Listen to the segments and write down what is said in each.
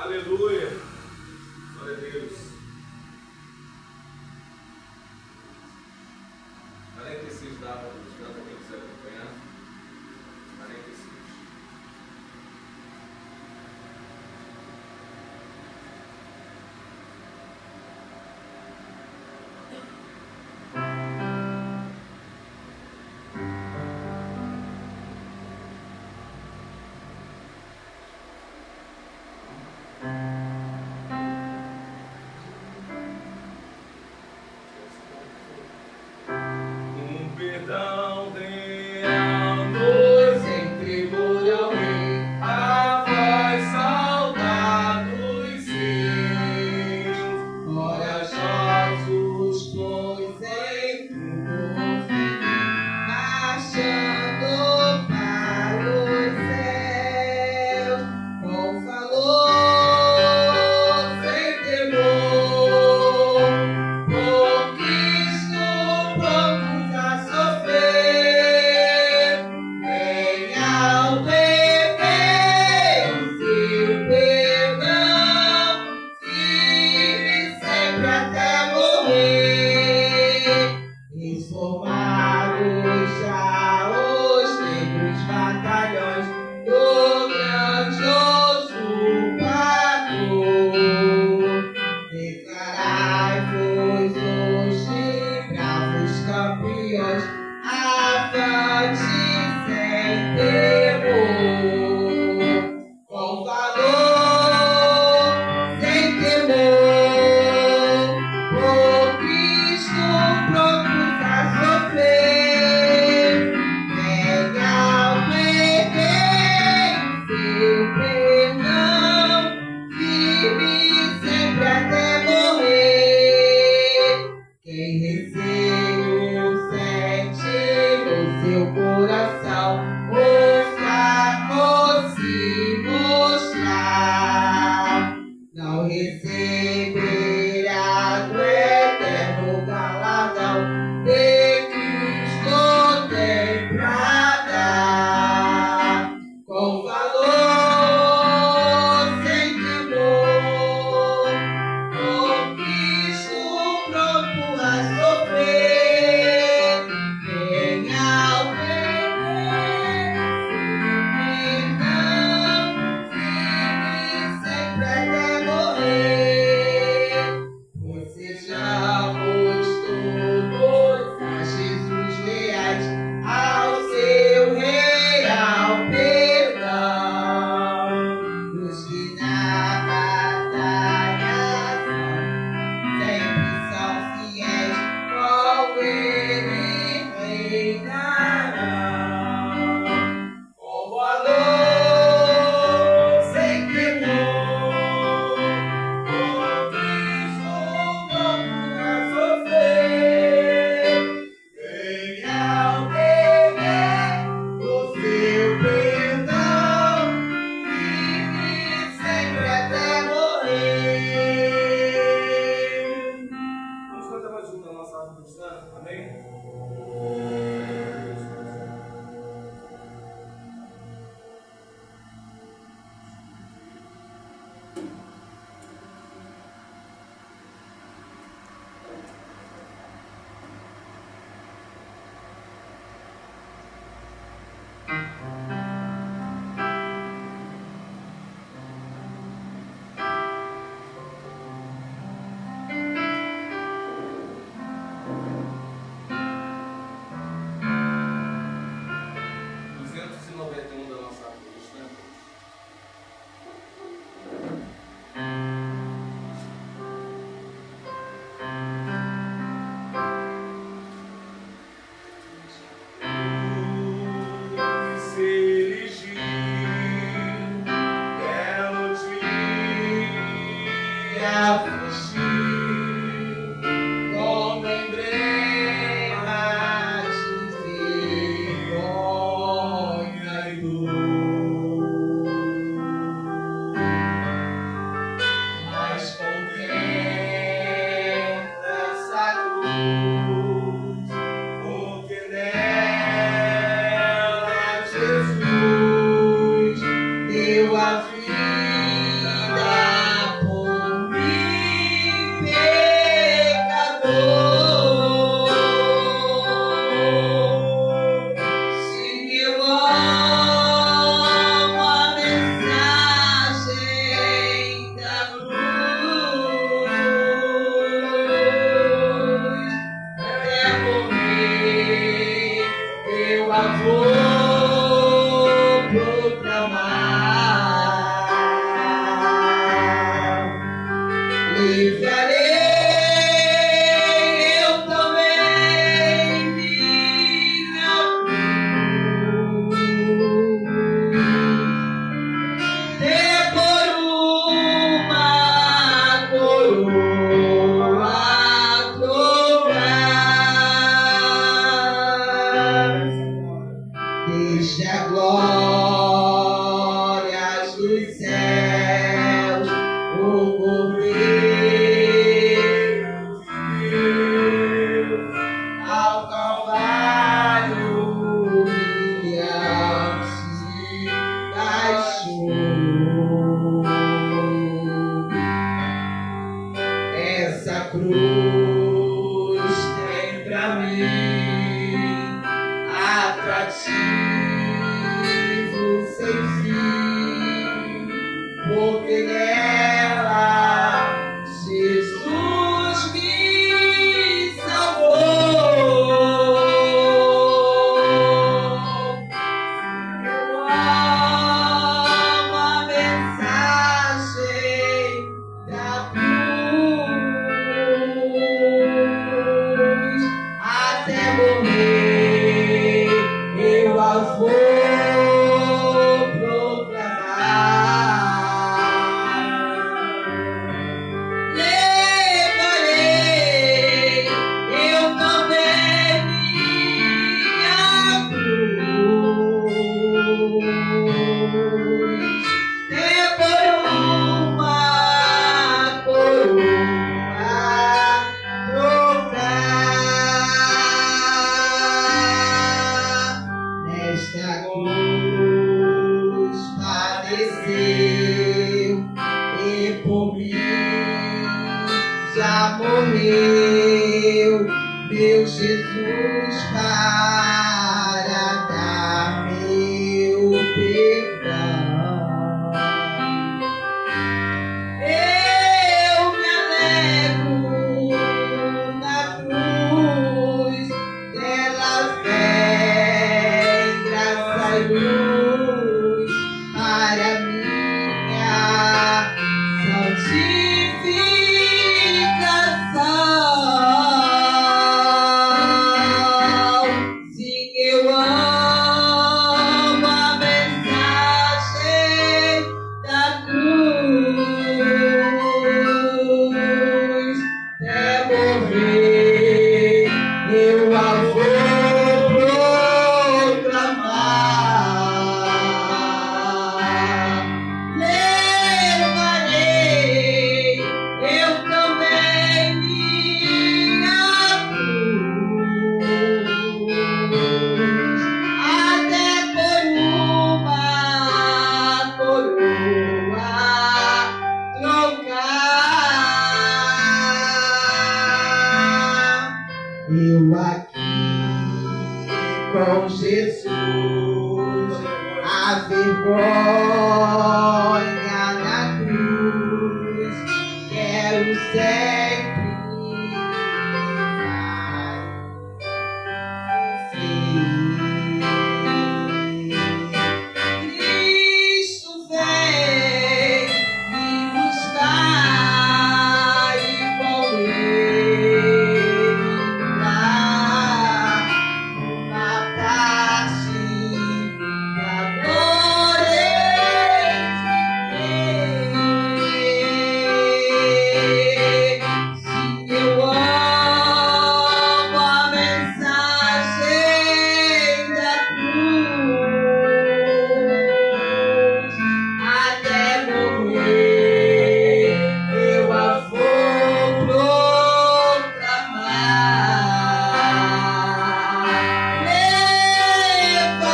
Aleluia. Glória a Deus. 46 dá para buscar para quem quiser acompanhar. 46. Perdão de amor sempre ao rei, a voz saltar dos céus. Corajosos, pois em tudo marchando para os céus, com valor sem temor, por Cristo prontos a sofrer. Vem ao beber o seu perdão, firme sempre até morrer. Transformados já os negros batalhões do grandioso Pastor. Declarai-vos hoje, bravos campeões, avante sem temor, com valor sem temor, por Cristo prontos a sofrer. Venha ao beber seu perdão, firme sempre até morrer. Quem receio sente no seu coração, ouça se mostrar. Não receberá do eterno galardão de Cristo tem pra dar. Com valor sem temor, por Cristo pronto a sofrer. Venha ao beber perdão, firme sempre até morrer. Pois sejamos todos a Jesus leais, ao seu real perdão. Os que na batalha sempre são fiéis, com ele reinarão. Com valor sem temor, por Cristo pronto a sofrer. Venha ao beber do seu perdão, firme sempre até morrer. Vamos cantar mais uma da nossa arte cristã. Amém? deu a vida dos céus, o Cordeiro ao Calvário humilhante baixou. Essa cruz tem pra mim atrativo sem fim, porque nela Jesus me salvou. Eu amo a mensagem da cruz, até morrer eu a vou proclamar. Levarei eu também minha cruz, é por uma coroa trocar. Nesta cruz padeceu e por mim já morreu meu Jesus para dar meu perdão. Eu me alegro na cruz, dela vem graça e luz para minha santificação. Sim, eu amo a mensagem da cruz, até morrer eu a vou proclamar. Levarei eu também minha cruz, até por uma coroa trocar. Eu aqui com Jesus, a vergonha na cruz, quero sempre levar Cristo vem me buscar e com Ele lá uma parte da glória entreguei. Sim, eu amo a mensagem da cruz, até morrer eu a vou proclamar.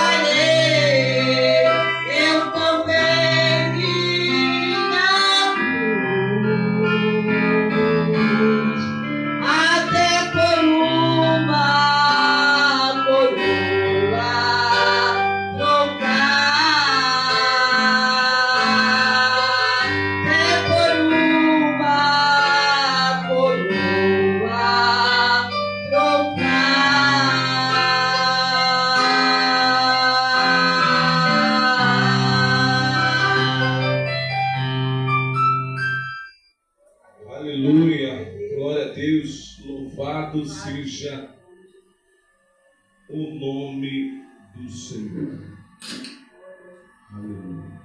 Levarei eu também minha cruz, até por uma coroa trocar. Até por uma coroa trocar. Aleluia, glória a Deus, louvado seja o nome do Senhor. Aleluia.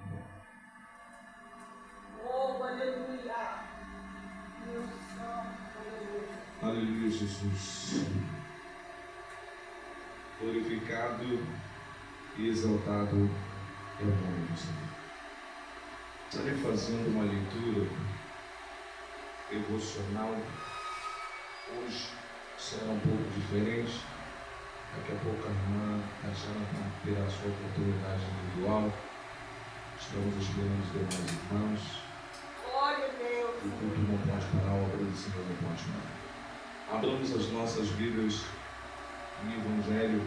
Aleluia, Jesus. Glorificado e exaltado é o nome do Senhor. Estarei fazendo uma leitura devocional. Hoje será um pouco diferente. Daqui a pouco a irmã Tatiana terá a sua oportunidade individual. Estamos esperando os demais irmãos. Glória a Deus. O culto não pode parar, a obra do Senhor não pode parar. Abramos as nossas Bíblias em Evangelho.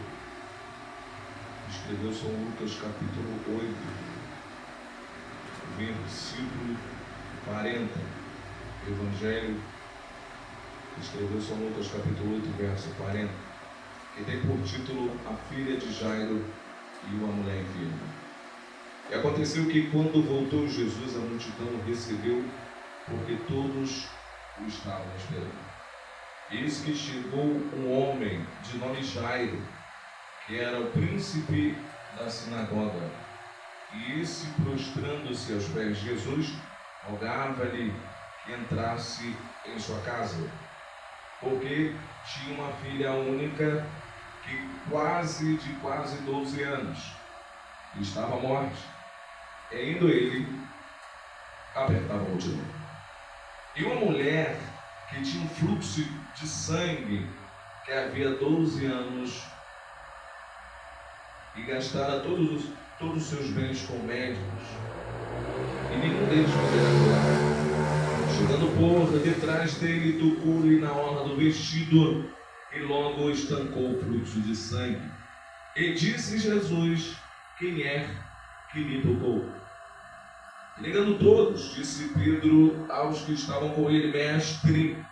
Escreveu São Lucas capítulo 8, versículo 40. Evangelho, escreveu São Lucas capítulo 8, verso 40, que tem por título A Filha de Jairo e uma Mulher Enferma. E aconteceu que quando voltou Jesus, a multidão o recebeu, porque todos o estavam esperando. Eis que chegou um homem de nome Jairo, que era o príncipe da sinagoga. E esse, prostrando-se aos pés de Jesus, rogava-lhe que entrasse em sua casa, porque tinha uma filha única que de quase 12 anos estava morta. E indo ele, apertava a multidão. E uma mulher que tinha um fluxo de sangue, que havia 12 anos, e gastara todos os seus bens com médicos, e nenhum deles poderá curar. Chegando por detrás dele, tocou-lhe na orla do vestido, e logo estancou o fluxo de sangue. E disse Jesus: quem é que me tocou? E negando todos, disse Pedro aos que estavam com ele: Mestre,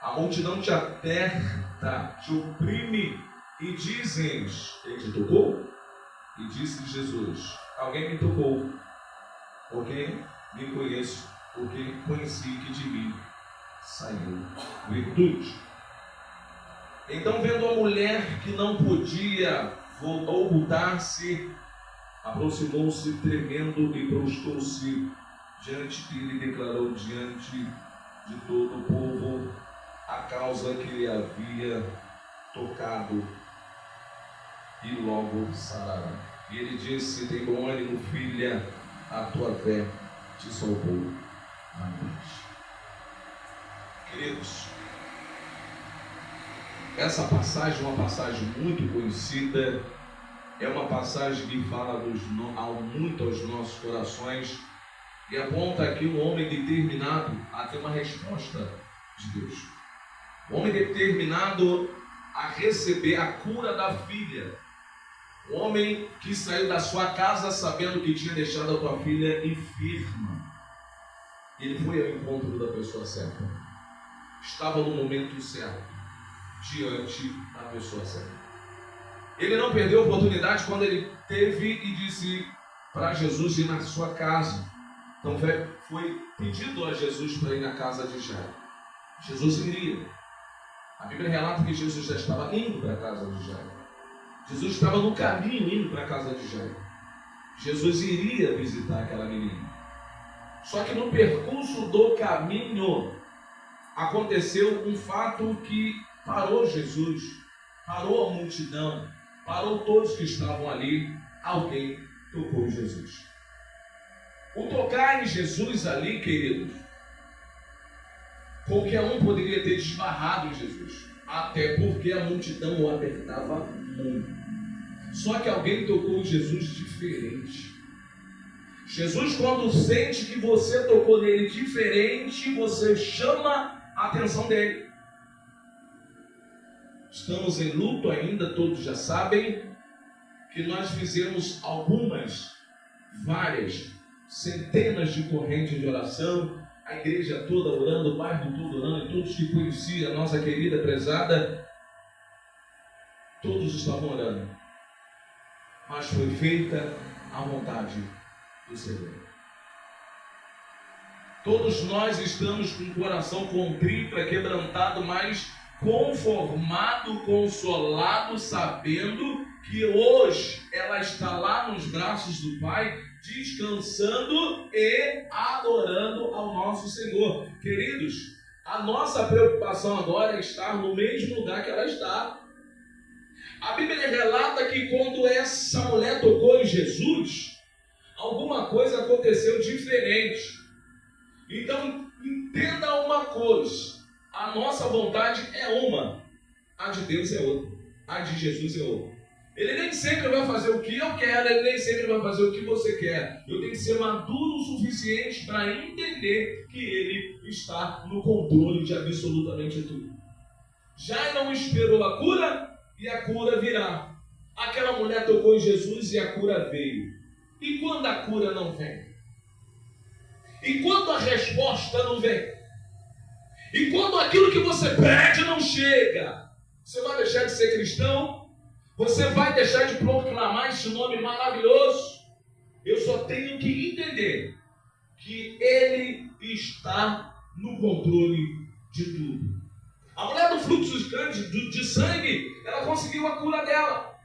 a multidão te aperta, te oprime, e dizes: quem te tocou? E disse Jesus: alguém me tocou, porque me conheço, porque conheci que de mim saiu virtude. Então, vendo a mulher que não podia ocultar-se, aproximou-se tremendo e prostrou-se diante dele e declarou diante de todo o povo a causa que lhe havia tocado, e logo sarará. E ele disse: tem bom ânimo, filha, a tua fé te salvou. Amém. Queridos, essa passagem é uma passagem muito conhecida, é uma passagem que fala muito aos nossos corações e aponta aqui um homem determinado a ter uma resposta de Deus. Um homem determinado a receber a cura da filha. Um homem que saiu da sua casa sabendo que tinha deixado a tua filha enferma. Ele foi ao encontro da pessoa certa. Estava no momento certo, diante da pessoa certa. Ele não perdeu a oportunidade quando ele teve e disse para Jesus ir na sua casa. Então foi pedido a Jesus para ir na casa de Jairo. Jesus iria. A Bíblia relata que Jesus já estava indo para a casa de Jairo. Jesus estava no caminho indo para a casa de Jairo. Jesus iria visitar aquela menina. Só que no percurso do caminho aconteceu um fato que parou Jesus, parou a multidão, parou todos que estavam ali. Alguém tocou em Jesus. O tocar em Jesus ali, queridos, qualquer um poderia ter esbarrado em Jesus, até porque a multidão o apertava muito. Só que alguém tocou em Jesus diferente. Jesus, quando sente que você tocou nele diferente, você chama a atenção dele. Estamos em luto ainda, todos já sabem que nós fizemos várias, centenas de correntes de oração, a igreja toda orando, o bairro todo orando, e todos que conheciam a nossa querida prezada, todos estavam orando. Mas foi feita a vontade do Senhor. Todos nós estamos com o coração contrito, quebrantado, mas conformado, consolado, sabendo que hoje ela está lá nos braços do Pai, descansando e adorando ao nosso Senhor. Queridos, a nossa preocupação agora é estar no mesmo lugar que ela está. A Bíblia relata que quando essa mulher tocou em Jesus, alguma coisa aconteceu diferente. Então, entenda uma coisa: a nossa vontade é uma, a de Deus é outra, a de Jesus é outra. Ele nem sempre vai fazer o que eu quero, ele nem sempre vai fazer o que você quer. Eu tenho que ser maduro o suficiente para entender que ele está no controle de absolutamente tudo. Já não esperou a cura e a cura virá. Aquela mulher tocou em Jesus e a cura veio. E quando a cura não vem? E quando a resposta não vem? E quando aquilo que você pede não chega? Você vai deixar de ser cristão? Você vai deixar de proclamar esse nome maravilhoso? Eu só tenho que entender que Ele está no controle de tudo. A mulher do fluxo de sangue, ela conseguiu a cura dela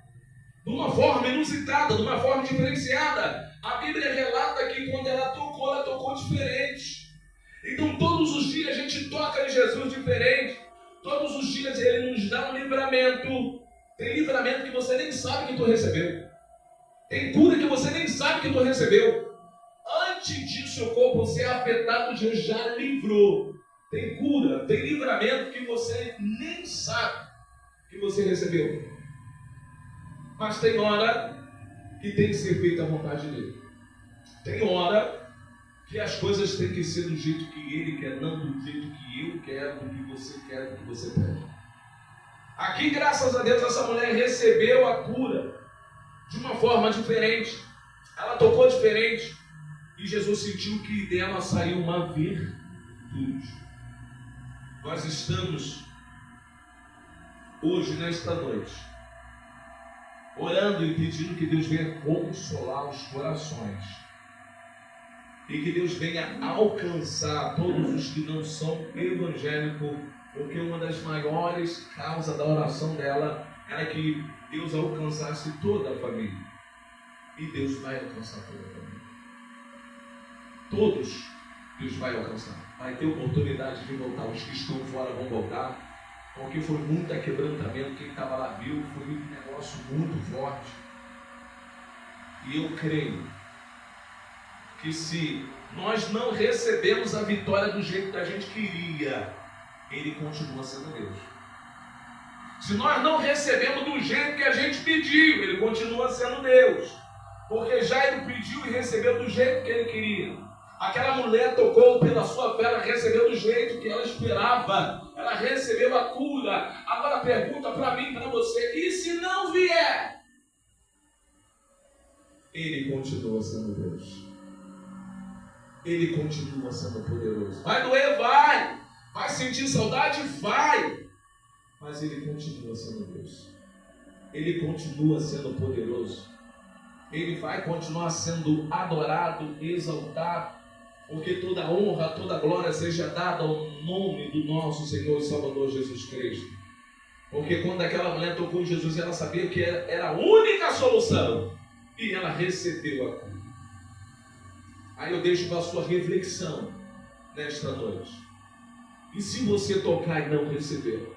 de uma forma inusitada, de uma forma diferenciada. A Bíblia relata que quando ela tocou diferente. Então todos os dias a gente toca em Jesus diferente. Todos os dias Ele nos dá um livramento. Tem livramento que você nem sabe que tu recebeu. Tem cura que você nem sabe que tu recebeu. Antes de seu corpo ser afetado, Deus já livrou. Tem cura, tem livramento que você nem sabe que você recebeu. Mas tem hora que tem que ser feita a vontade dele. Tem hora que as coisas têm que ser do jeito que ele quer, não do jeito que eu quero, do que você quer, do que você pede. Aqui, graças a Deus, essa mulher recebeu a cura de uma forma diferente. Ela tocou diferente. E Jesus sentiu que dela saiu uma virtude. Nós estamos hoje, nesta noite, orando e pedindo que Deus venha consolar os corações. E que Deus venha alcançar todos os que não são evangélicos. Porque uma das maiores causas da oração dela era que Deus alcançasse toda a família. E Deus vai alcançar toda a família. Todos Deus vai alcançar. Vai ter oportunidade de voltar. Os que estão fora vão voltar. Porque foi muito quebrantamento. Quem estava lá viu. Foi um negócio muito forte. E eu creio que se nós não recebemos a vitória do jeito que a gente queria, Ele continua sendo Deus. Se nós não recebemos do jeito que a gente pediu, Ele continua sendo Deus. Porque já Ele pediu e recebeu do jeito que Ele queria. Aquela mulher tocou pela sua fé, ela recebeu do jeito que ela esperava. Ela recebeu a cura. Agora pergunta para mim, para você, e se não vier? Ele continua sendo Deus. Ele continua sendo poderoso. Vai doer? Vai. Vai sentir saudade? Vai. Mas Ele continua sendo Deus. Ele continua sendo poderoso. Ele vai continuar sendo adorado, exaltado, porque toda honra, toda glória seja dada ao nome do nosso Senhor e Salvador Jesus Cristo. Porque quando aquela mulher tocou em Jesus, ela sabia que era a única solução. E ela recebeu a cura. Aí eu deixo para a sua reflexão nesta noite. E se você tocar e não receber?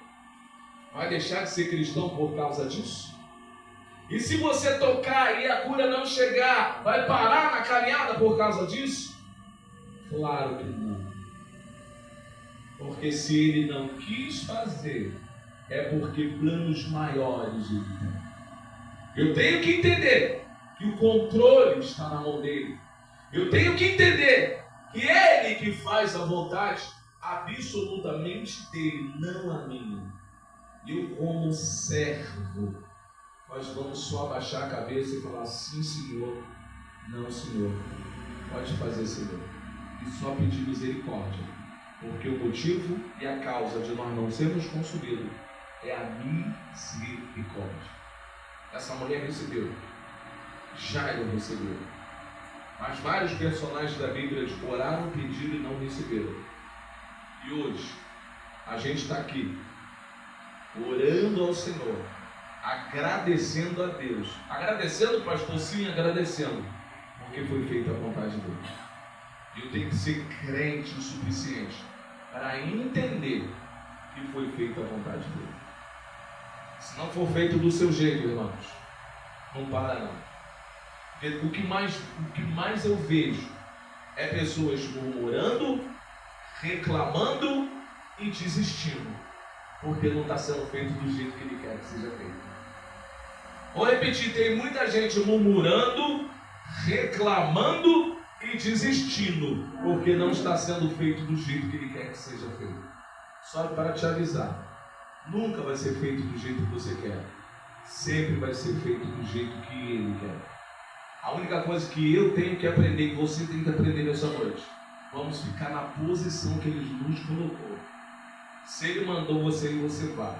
Vai deixar de ser cristão por causa disso? E se você tocar e a cura não chegar, vai parar na caminhada por causa disso? Claro que não. Porque se Ele não quis fazer, é porque planos maiores Ele tem. Eu tenho que entender que o controle está na mão dEle. Eu tenho que entender que Ele que faz a vontade absolutamente dEle, não a minha. Eu, como servo, nós vamos só abaixar a cabeça e falar: sim, Senhor, não, Senhor, pode fazer, Senhor. E só pedir misericórdia, porque o motivo e a causa de nós não sermos consumidos é a misericórdia. Essa mulher recebeu, Jairo recebeu, mas vários personagens da Bíblia oraram, pediram e não receberam. E hoje a gente está aqui orando ao Senhor, agradecendo a Deus, agradecendo, pastor, sim, agradecendo, porque foi feita a vontade dele. Eu tenho que ser crente o suficiente para entender que foi feita a vontade dele. Se não for feito do seu jeito, irmãos, não para não. Porque o que mais eu vejo é pessoas murmurando, reclamando e desistindo, porque não está sendo feito do jeito que ele quer que seja feito. Vou repetir, tem muita gente murmurando, reclamando e desistindo, porque não está sendo feito do jeito que ele quer que seja feito. Só para te avisar, nunca vai ser feito do jeito que você quer, sempre vai ser feito do jeito que ele quer. A única coisa que eu tenho que aprender, e você tem que aprender nessa noite, vamos ficar na posição que ele nos colocou. Se ele mandou você ir, você vai.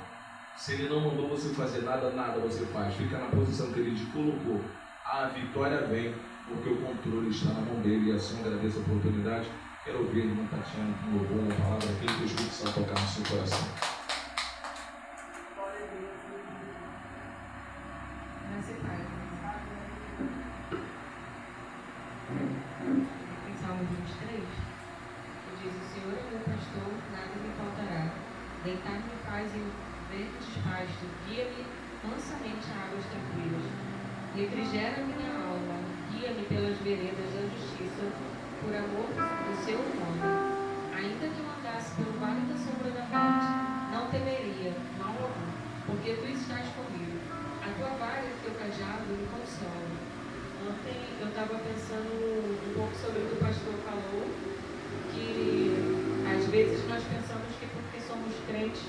Se ele não mandou você fazer nada, nada você faz. Fica na posição que ele te colocou. A vitória vem, porque o controle está na mão dele. E assim eu agradeço a oportunidade. Quero ouvir a irmã Tatiana com louvor, uma palavra aqui que o Espírito Santo tocar no seu coração. Em Salmo 23, diz: o Senhor é meu pastor, nada me faltará. Deitar-me faz em verdes pastos, guia-me mansamente a águas tranquilas. Refrigera minha alma, guia-me pelas veredas da justiça, por amor do seu nome. Ainda que eu andasse pelo vale da sombra da morte, não temeria mal algum, porque tu estás comigo. A tua vara e o teu cajado me consolam. Ontem eu estava pensando um pouco sobre o que o pastor falou, que às vezes nós pensamos que porque somos crentes,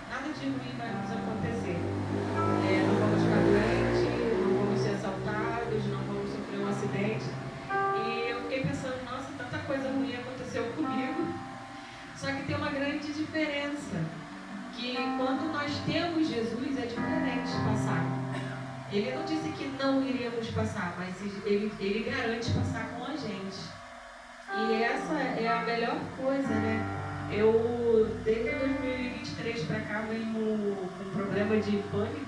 nada de ruim vai nos acontecer. Não vamos ficar doentes, não vamos ser assaltados, não vamos sofrer um acidente. E eu fiquei pensando, nossa, tanta coisa ruim aconteceu comigo. Só que tem uma grande diferença, que quando nós temos Jesus é diferente passar. Ele não disse que não iríamos passar, mas ele garante passar com a gente. E essa é a melhor coisa, né? Eu, desde 2023 para cá, venho com problema de pânico.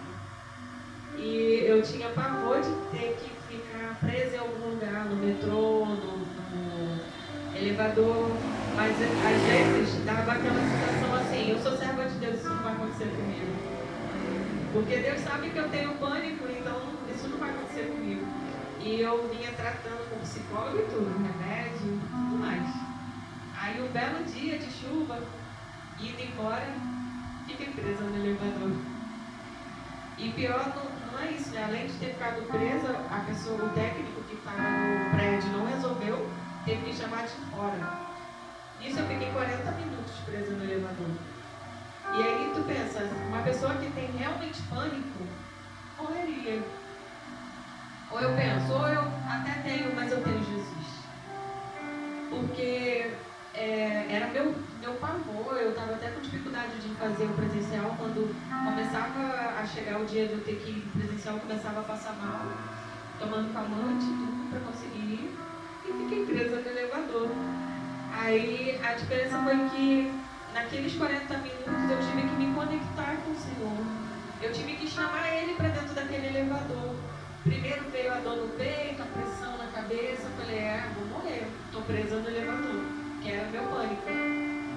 E eu tinha pavor de ter que ficar presa em algum lugar, no metrô, no elevador. Mas às vezes dava aquela sensação assim: eu sou serva de Deus, isso não vai acontecer comigo. Porque Deus sabe que eu tenho pânico, então isso não vai acontecer comigo. E eu vinha tratando com psicólogo e tudo, remédio, tudo mais. Aí um belo dia de chuva, indo embora, fiquei presa no elevador. E pior não é isso, né? Além de ter ficado presa, a pessoa, o técnico que estava no prédio não resolveu, teve que chamar de fora. Nisso eu fiquei 40 minutos presa no elevador. E aí tu pensa, uma pessoa que tem realmente pânico, morreria. Ou eu penso, ou eu até tenho, mas eu tenho Jesus. Porque era meu pavor, eu estava até com dificuldade de fazer o presencial. Quando começava a chegar o dia de eu ter que ir presencial, eu começava a passar mal, tomando calmante, tudo para conseguir ir. E fiquei presa no elevador. Aí a diferença foi que naqueles 40 minutos eu tive que me conectar com o Senhor. Eu tive que chamar Ele para dentro daquele elevador. Primeiro veio a dor no peito, a pressão na cabeça. Eu falei, vou morrer, estou presa no elevador, que era o meu pânico.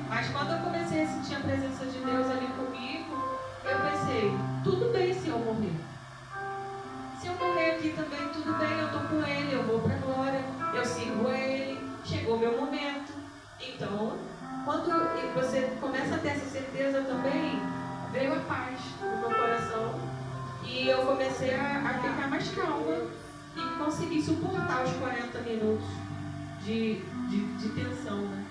Mas quando eu comecei a sentir a presença de Deus ali comigo, eu pensei, tudo bem se eu morrer. Se eu morrer aqui também, tudo bem, eu estou com Ele, eu vou para a glória, eu sirvo a Ele, chegou o meu momento. Então, quando você começa a ter essa certeza também, veio a paz no meu coração e eu comecei a ficar mais calma e consegui suportar os 40 minutos de tensão, né?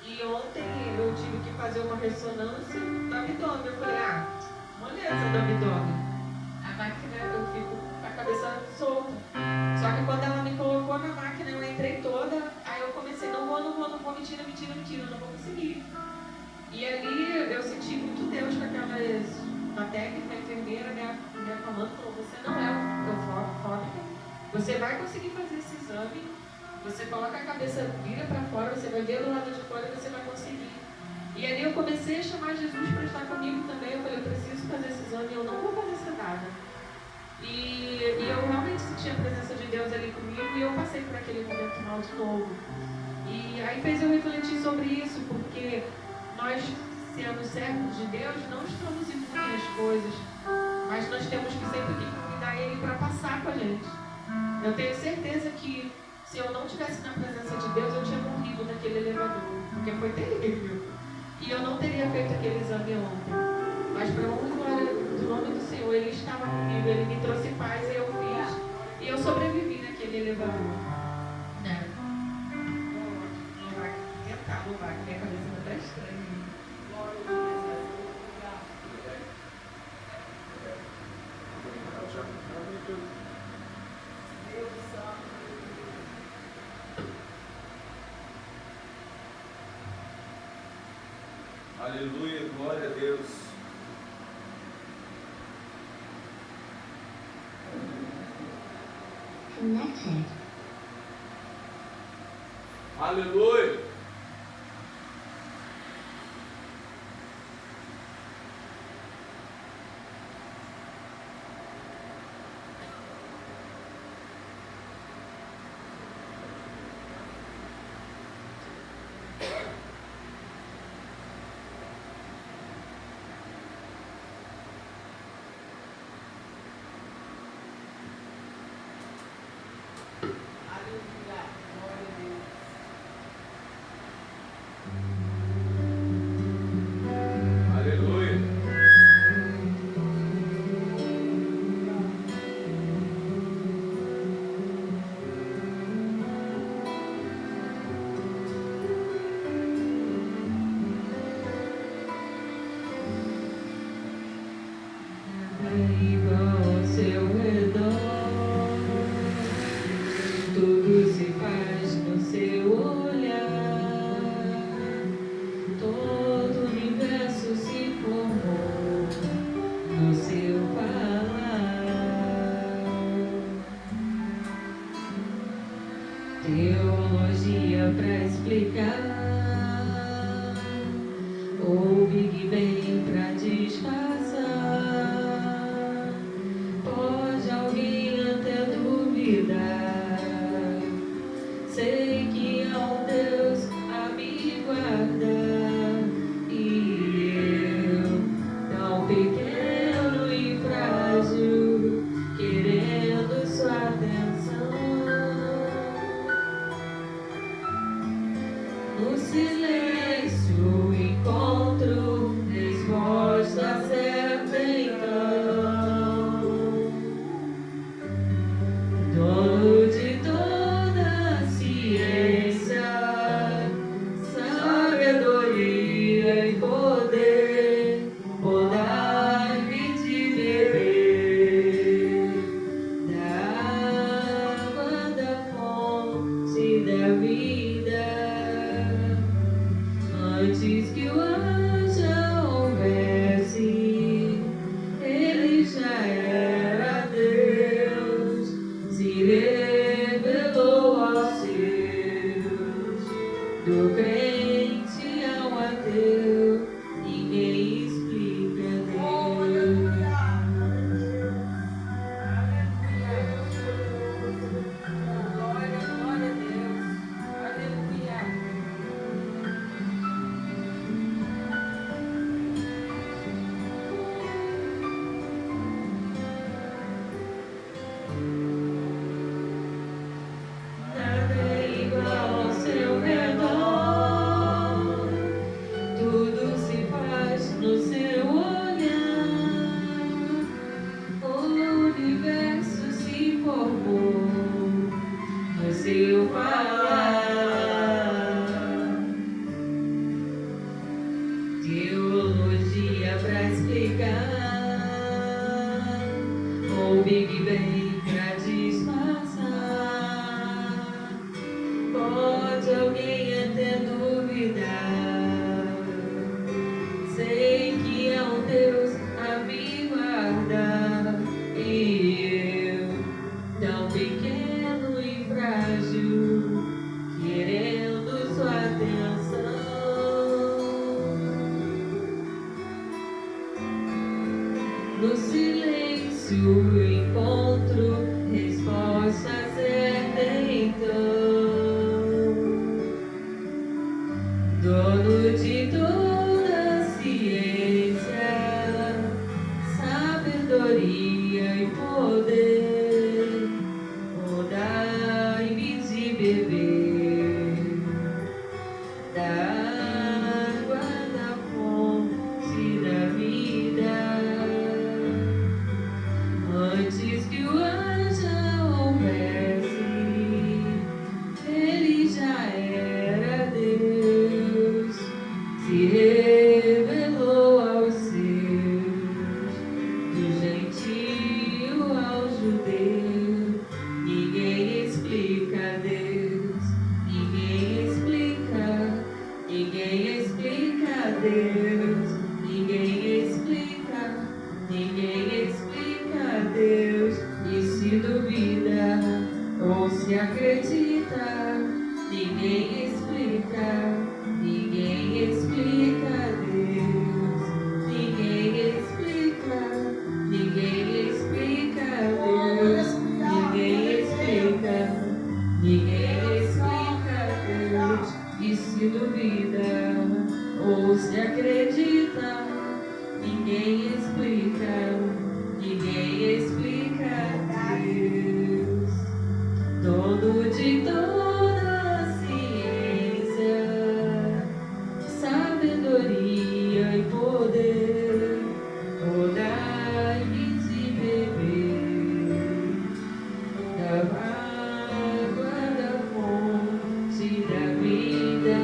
E ontem eu tive que fazer uma ressonância do abdômen. Eu falei, moleza do abdômen. A máquina, eu fico com a cabeça solta. Só que quando ela me colocou na máquina, eu entrei toda, aí eu comecei, não vou, mentira, não vou conseguir. E ali eu senti muito Deus com uma técnica, a enfermeira me acalmando, falou, você não é eufórica, você vai conseguir fazer esse exame, você coloca a cabeça, vira para fora, você vai ver do lado de fora e você vai conseguir. E ali eu comecei a chamar Jesus para estar comigo também. Eu falei, eu preciso fazer esse exame, eu não vou fazer sedada. E eu realmente senti a presença de Deus ali comigo e eu passei por aquele momento mal de novo. E aí fez eu refletir sobre isso, porque nós, sendo servos de Deus, não estamos imunes às coisas, mas nós temos que sempre que convidar Ele para passar com a gente. Eu tenho certeza que se eu não tivesse na presença de Deus, eu tinha morrido naquele elevador, porque foi terrível. E eu não teria feito aquele exame ontem. Mas para honra e glória do nome do Senhor, Ele estava comigo, Ele me trouxe paz e eu fiz. E eu sobrevivi naquele elevador. Louvar, que minha cabeça não está estranha. Aleluia, glória a Deus. Connected. Aleluia. Aleluia. Igual ao seu redor, tudo se faz no seu olhar, todo o universo se formou no seu falar. Teologia pra explicar, ou Big Bang pra disfarçar. Pode alguém até duvidar, sei que há um Deus a me guardar, e eu, tão pequeno e frágil, querendo sua atenção. No silêncio encontro resposta certa então. Dono de toda a ciência, sabedoria e poder, vou dar-me de beber da água da fonte da vida. Antes que o haja houvesse, Ele já era Deus, se revelou aos seus, do crente ao ateu, ninguém explica Deus. Glória, glória a Deus. Aleluia. Nada é igual ao seu redor, tudo se faz no seu olhar, o universo se formou no seu falar. Teologia pra explicar, ou Big Bang pra disfarçar. Pode alguém até duvidar, sei que há um Deus a me guardar, e eu, tão pequeno e frágil, querendo sua atenção. No silêncio encontro resposta certa então. Dono de toda a ciência, sabedoria e poder, Deus. Ninguém explica Deus. E se duvida ou se acredita, ninguém explica Deus. Ninguém explica Deus. Ninguém explica Deus. Ninguém explica Deus. E se duvida ou se acredita, ninguém explica Deus. Dono de toda ciência, sabedoria e poder, dai-me de beber da água da fonte da vida,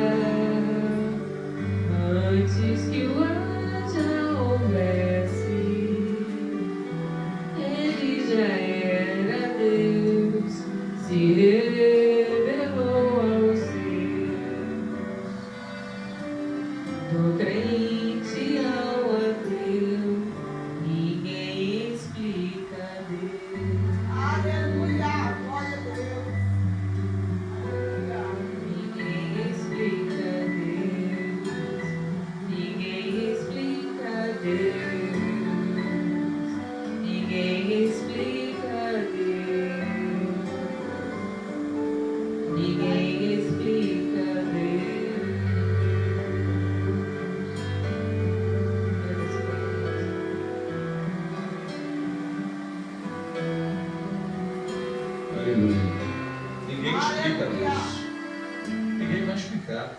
antes que o já houvesse, ele já era Deus, se revelou aos seus, do crente ao ateu, ninguém explica Deus. Aleluia, glória a Deus. Ninguém explica Deus. Ninguém explica Deus. Ninguém explica Deus. Ninguém explica Deus. Aleluia. Ninguém explica Deus. Ninguém vai explicar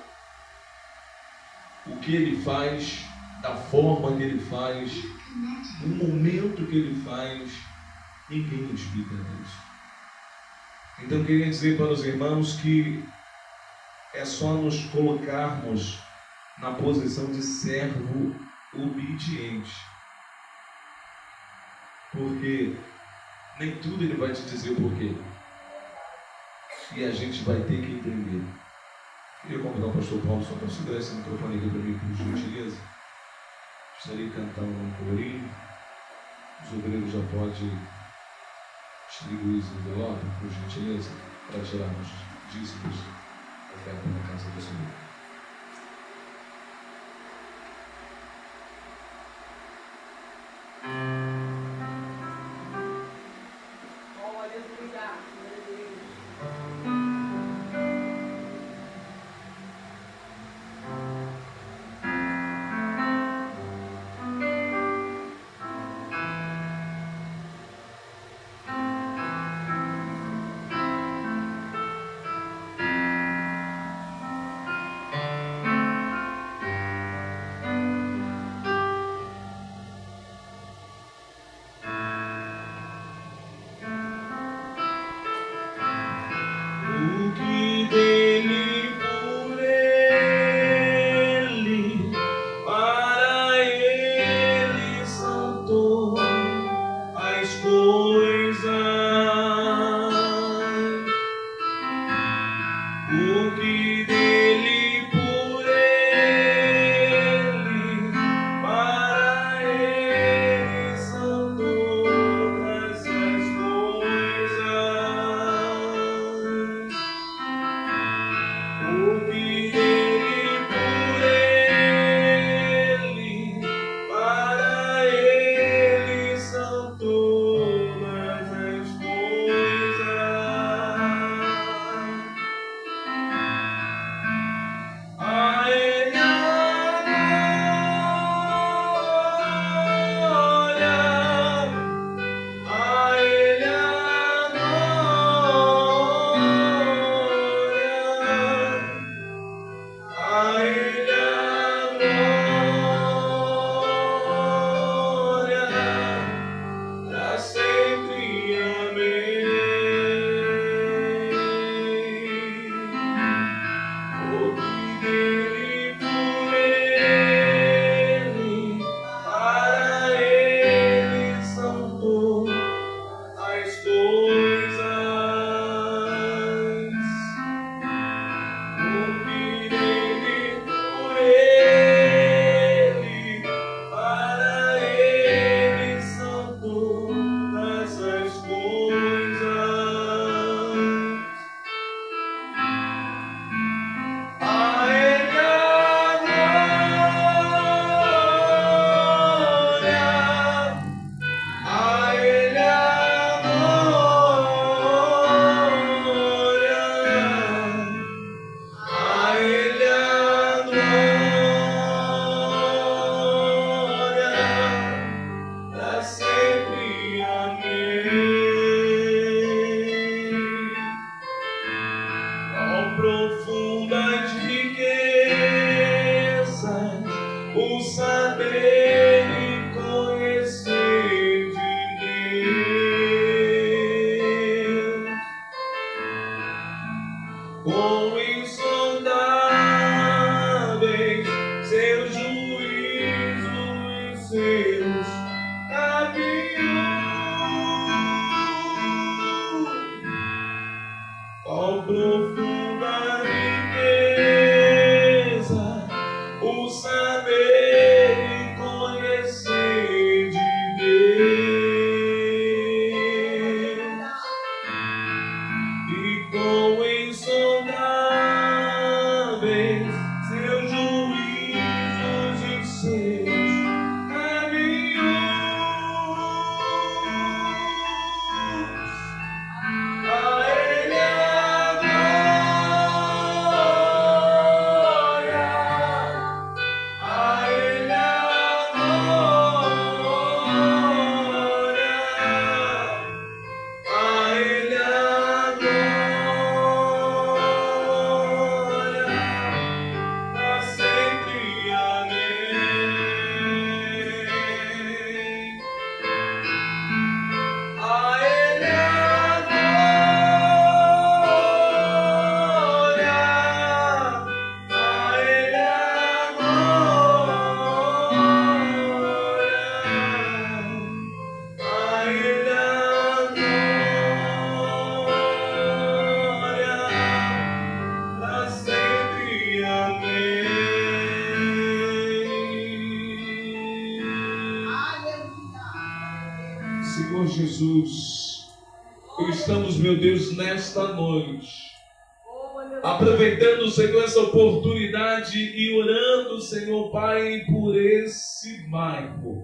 o que Ele faz, da forma que Ele faz, no momento que Ele faz. Ninguém explica Deus. Então eu queria dizer para os irmãos que é só nos colocarmos na posição de servo obediente, porque nem tudo Ele vai te dizer o porquê, e a gente vai ter que entender. Queria convidar o pastor Paulo só para segurar esse microfone aqui para mim, por gentileza. Gostaria de cantar um corinho. Os obreiros já podem distribuir os envelopes, por gentileza, para tirarmos dízimos da oferta na casa do Senhor. pra sempre. Amém. Quão profundas riquezas o saber e conhecer de Deus. Quão insondáveis seus juízos e seus caminhos. Quão profunda riqueza o saber e conhecer de Deus. E quão insondáveis seus juízos e seus caminhos. A Ele a glória, a Ele a glória, a Ele a glória, pra sempre. Amém. A Ele a glória, a Ele a glória, a Ele a glória, pra sempre. Amém. Senhor Jesus, estamos, meu Deus, nesta noite, aproveitando, Senhor, essa oportunidade e orando, Senhor Pai, por esse bairro,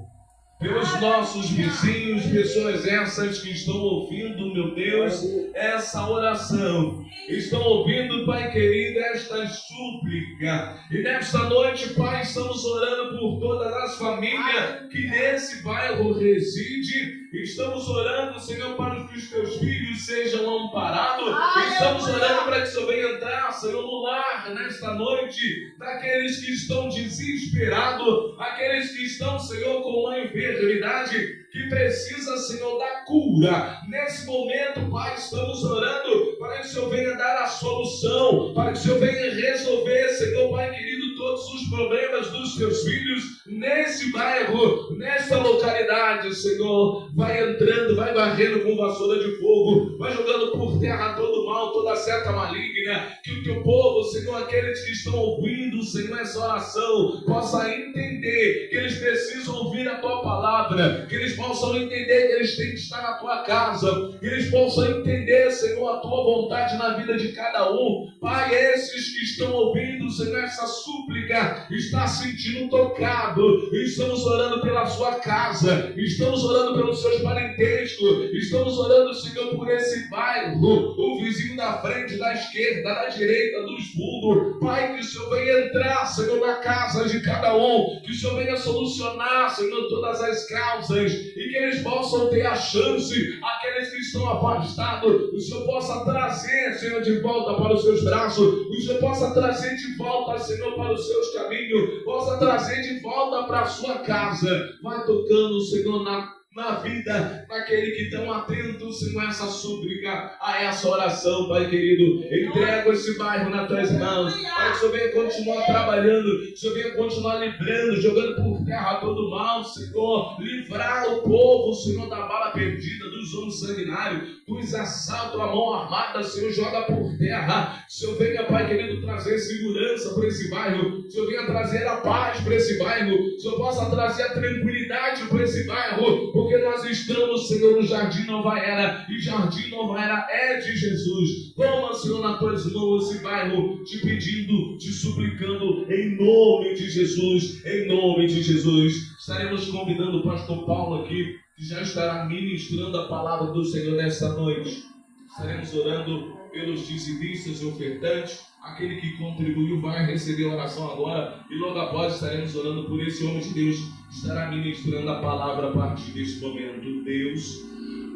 pelos nossos vizinhos, pessoas essas que estão ouvindo, meu Deus, essa oração, estão ouvindo, Pai querido, esta súplica. E nesta noite, Pai, estamos orando por todas as famílias que nesse bairro reside. Estamos orando, Senhor, para que os teus filhos sejam amparados. Estamos orando para que o Senhor venha entrar, Senhor, no lar nesta noite daqueles que estão desesperados, aqueles que estão, Senhor, com uma enfermidade que precisa, Senhor, da cura. Nesse momento, Pai, estamos orando para que o Senhor venha dar a solução, para que o Senhor venha resolver, Senhor, Pai querido, todos os problemas dos teus filhos nesse bairro, nesta localidade, Senhor. Vai entrando, vai varrendo com vassoura de fogo, vai jogando por terra todo mal, toda seta maligna, que o teu povo, Senhor, aqueles que estão ouvindo, Senhor, essa oração, possa entender que eles precisam ouvir a tua palavra, que eles possam entender que eles têm que estar na tua casa, que eles possam entender, Senhor, a tua vontade na vida de cada um. Pai, esses que estão ouvindo, Senhor, essa súplica, está sentindo tocado, estamos orando pela sua casa, estamos orando pelos seus parentescos, estamos orando, Senhor, por esse bairro, o vizinho da frente, da esquerda, da direita, dos fundos. Pai, que o Senhor venha entrar, Senhor, na casa de cada um, que o Senhor venha solucionar, Senhor, todas as causas, e que eles possam ter a chance, aqueles que estão afastados, o Senhor possa trazer, Senhor, de volta para os seus braços, o Senhor possa trazer de volta, Senhor, para os seus caminhos, possa trazer de volta para a sua casa. Vai tocando, Senhor, na vida daquele que estão atentos, Senhor, a essa súplica, a essa oração, Pai querido. Entrego esse bairro nas tuas mãos, Pai, que o Senhor venha continuar trabalhando, que o Senhor venha continuar livrando, jogando por terra todo mal, Senhor, livrar o povo, Senhor, da bala perdida, dos homens sanguinários, dos assaltos, a mão armada, Senhor, joga por terra. Que o Senhor venha, Pai querido, trazer segurança para esse bairro, que o Senhor venha trazer a paz para esse bairro, que o Senhor possa trazer a tranquilidade para esse bairro, porque nós estamos, Senhor, no Jardim Nova Era, e Jardim Nova Era é de Jesus. Toma, Senhor, nas tuas mãos esse bairro, te pedindo, te suplicando, em nome de Jesus, em nome de Jesus. Estaremos convidando o pastor Paulo aqui, que já estará ministrando a palavra do Senhor nesta noite. Estaremos orando pelos dizimistas e ofertantes. Aquele que contribuiu vai receber a oração agora e logo após estaremos orando por esse homem de Deus que estará ministrando a palavra a partir deste momento. Deus,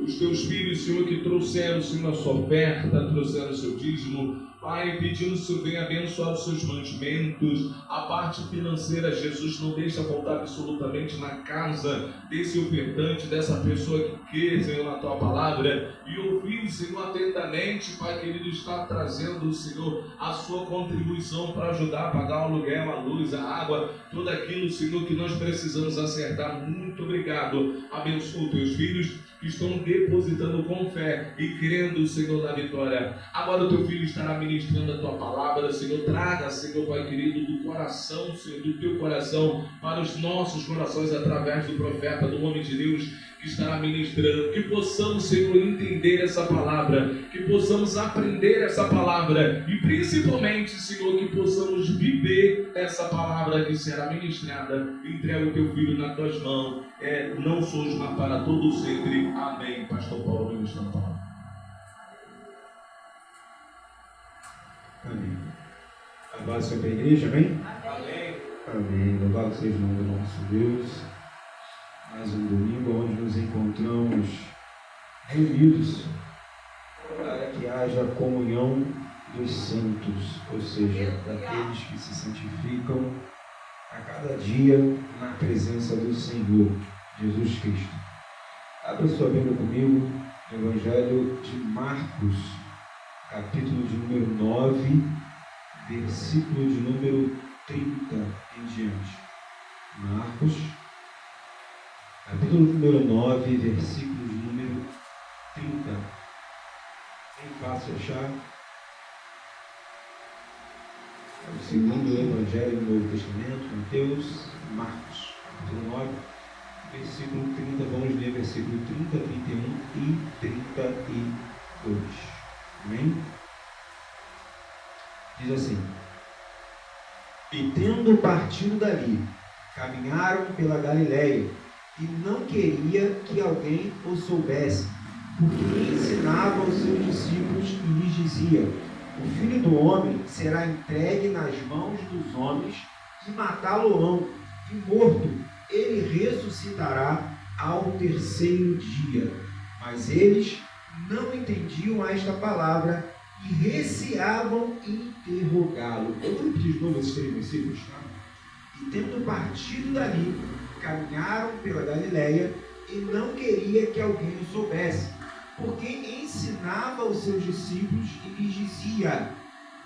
os teus filhos, Senhor, que trouxeram, Senhor, a sua oferta, trouxeram o seu dízimo, Pai, pedindo, Senhor, venha abençoar os seus mantimentos, a parte financeira, Jesus, não deixa faltar absolutamente na casa desse ofertante, dessa pessoa que quer, Senhor, a tua palavra, e ouvir, Senhor, atentamente, Pai querido, está trazendo, Senhor, a sua contribuição para ajudar a pagar o aluguel, a luz, a água, tudo aquilo, Senhor, que nós precisamos acertar. Muito obrigado. Abençoa os teus filhos que estão depositando com fé e crendo, Senhor, na vitória. Agora o teu filho estará ministrando a tua palavra, Senhor. Traga, Senhor, Pai querido, do coração, Senhor, do teu coração para os nossos corações através do profeta, do homem de Deus que estará ministrando. Que possamos, Senhor, entender essa palavra, que possamos aprender essa palavra e principalmente, Senhor, que possamos viver essa palavra que será ministrada. Entrega o teu filho nas tuas mãos. Não sou mas para todo sempre. Amém. Pastor Paulo, ministrando a palavra. Amém. Louvado seja a igreja, amém? Amém. Amém. Louvado seja o nome do nosso Deus. Mais um domingo onde nos encontramos reunidos para que haja comunhão dos santos, ou seja, daqueles que se santificam a cada dia na presença do Senhor Jesus Cristo. Abra sua Bíblia comigo no Evangelho de Marcos, capítulo de número 9, versículo de número 30 em diante. Marcos, capítulo número 9, versículo de número 30. Bem fácil achar. É o segundo Evangelho do Novo Testamento, Mateus, Marcos, capítulo 9, versículo 30. Vamos ler versículo 30, 31 e 32. Amém? Diz assim: E tendo partido dali, caminharam pela Galiléia, e não queria que alguém o soubesse, porque ensinava aos seus discípulos e lhes dizia: O Filho do Homem será entregue nas mãos dos homens, e matá-lo-ão, e morto, ele ressuscitará ao terceiro dia. Mas eles não entendiam esta palavra e receavam interrogá-lo. Eu vou repetir de novo esses 3 versículos, tá? E tendo partido dali, caminharam pela Galiléia, e não queria que alguém o soubesse, porque ensinava aos seus discípulos e lhes dizia: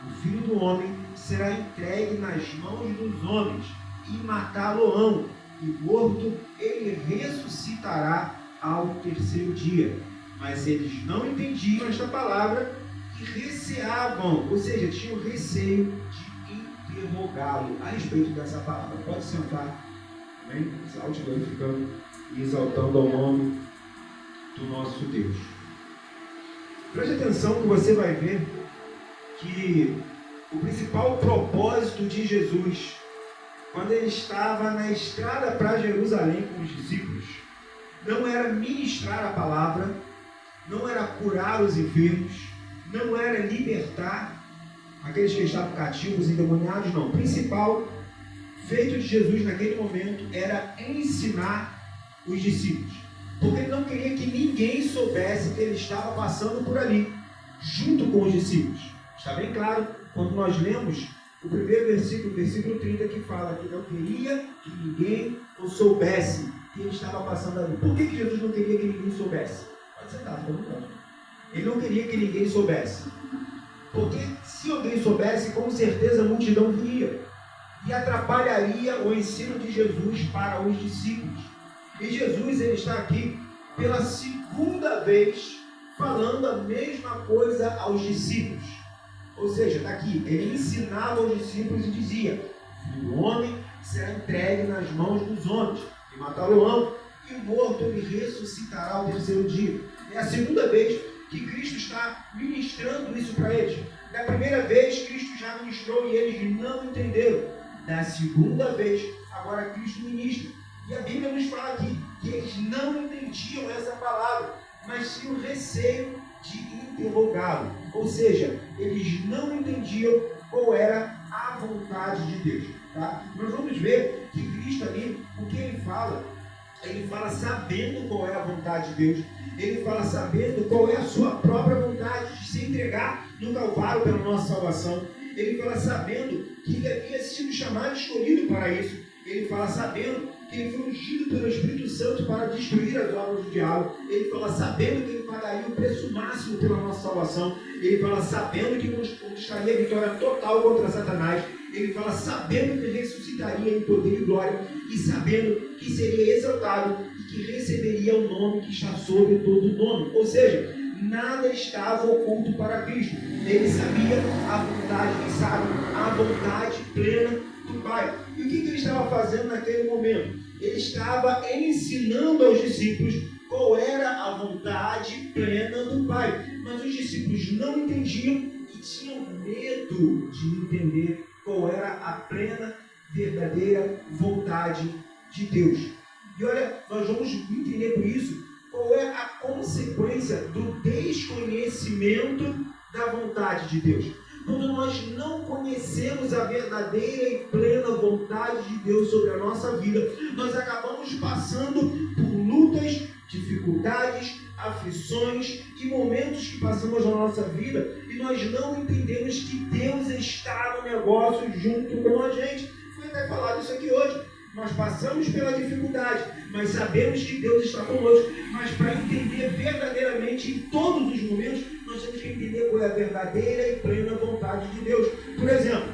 O Filho do Homem será entregue nas mãos dos homens, e matá-lo-ão, e morto ele ressuscitará ao terceiro dia. Mas eles não entendiam esta palavra e receavam, ou seja, tinham receio de interrogá-lo a respeito dessa palavra. Pode sentar, amém? Salte glorificando e exaltando ao nome do nosso Deus. Preste atenção que você vai ver que o principal propósito de Jesus, quando ele estava na estrada para Jerusalém com os discípulos, não era ministrar a palavra, não era curar os enfermos, não era libertar aqueles que estavam cativos, endemoniados, não. O principal feito de Jesus naquele momento era ensinar os discípulos, porque ele não queria que ninguém soubesse que ele estava passando por ali, junto com os discípulos. Está bem claro quando nós lemos o primeiro versículo, versículo 30, que fala que não queria que ninguém o soubesse que ele estava passando ali. Por que Jesus não queria que ninguém soubesse? Pode sentar, fica à vontade. Ele não queria que ninguém soubesse, porque se alguém soubesse, com certeza a multidão viria e atrapalharia o ensino de Jesus para os discípulos. E Jesus, ele está aqui pela segunda vez falando a mesma coisa aos discípulos. Ou seja, está aqui, ele ensinava aos discípulos e dizia: O homem será entregue nas mãos dos homens, e matá-lo-ão, e morto ele ressuscitará ao terceiro dia. É a segunda vez que Cristo está ministrando isso para eles. Da primeira vez, Cristo já ministrou e eles não entenderam. Da segunda vez, agora Cristo ministra. E a Bíblia nos fala aqui que eles não entendiam essa palavra, mas tinham receio de interrogá-lo. Ou seja, eles não entendiam qual era a vontade de Deus. Tá? Nós vamos ver que Cristo ali, o que ele fala sabendo qual é a vontade de Deus, ele fala sabendo qual é a sua própria vontade de se entregar no Calvário pela nossa salvação. Ele fala sabendo que ele havia sido chamado e escolhido para isso. Ele fala sabendo que ele foi ungido pelo Espírito Santo para destruir as obras do diabo. Ele fala sabendo que ele pagaria o preço máximo pela nossa salvação. Ele fala sabendo que conquistaria a vitória total contra Satanás. Ele fala sabendo que ressuscitaria em poder e glória, e sabendo que seria exaltado e que receberia o nome que está sobre todo nome. Ou seja, nada estava oculto para Cristo. Ele sabia a vontade, quem sabe, a vontade plena do Pai. E o que ele estava fazendo naquele momento? Ele estava ensinando aos discípulos qual era a vontade plena do Pai. Mas os discípulos não entendiam e tinham medo de entender qual era a plena, verdadeira vontade de Deus. E olha, nós vamos entender por isso qual é a consequência do desconhecimento da vontade de Deus. Quando nós não conhecemos a verdadeira e plena vontade de Deus sobre a nossa vida, nós acabamos passando por lutas, dificuldades, aflições e momentos que passamos na nossa vida e nós não entendemos que Deus está no negócio junto com a gente. Foi até falado isso aqui hoje. Nós passamos pela dificuldade, mas sabemos que Deus está conosco. Mas para entender verdadeiramente em todos os momentos, nós temos que entender qual é a verdadeira e plena vontade de Deus. Por exemplo,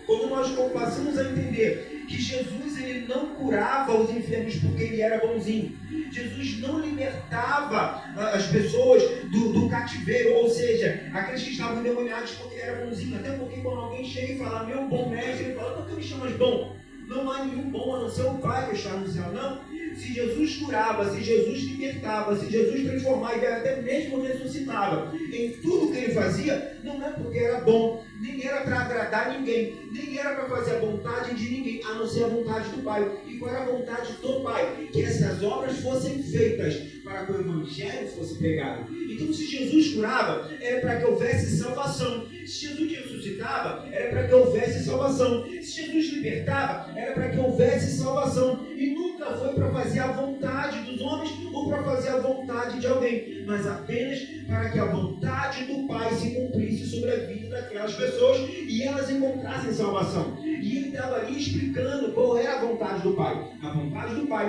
quando nós passamos a entender que Jesus ele não curava os enfermos porque ele era bonzinho, Jesus não libertava as pessoas do cativeiro, ou seja, aqueles que estavam endemoniados porque ele era bonzinho, até porque quando alguém chega e fala, meu bom mestre, ele fala, por que me chamas bom? Não há nenhum bom a não ser o Pai que está no céu, não. Se Jesus curava, se Jesus libertava, se Jesus transformava e até mesmo ressuscitava, em tudo que ele fazia, não é porque era bom, nem era para agradar ninguém, nem era para fazer a vontade de ninguém, a não ser a vontade do Pai. E qual era a vontade do Pai? Que essas obras fossem feitas para que o Evangelho fosse pregado. Então, se Jesus curava, era para que houvesse salvação. Se Jesus ressuscitava, era para que houvesse salvação. Se Jesus libertava, era para que houvesse salvação. E nunca foi para fazer a vontade dos homens ou para fazer a vontade de alguém, mas apenas para que a vontade do Pai se cumprisse sobre a vida daquelas pessoas e elas encontrassem salvação. E ele estava ali explicando qual era a vontade do Pai. A vontade do Pai,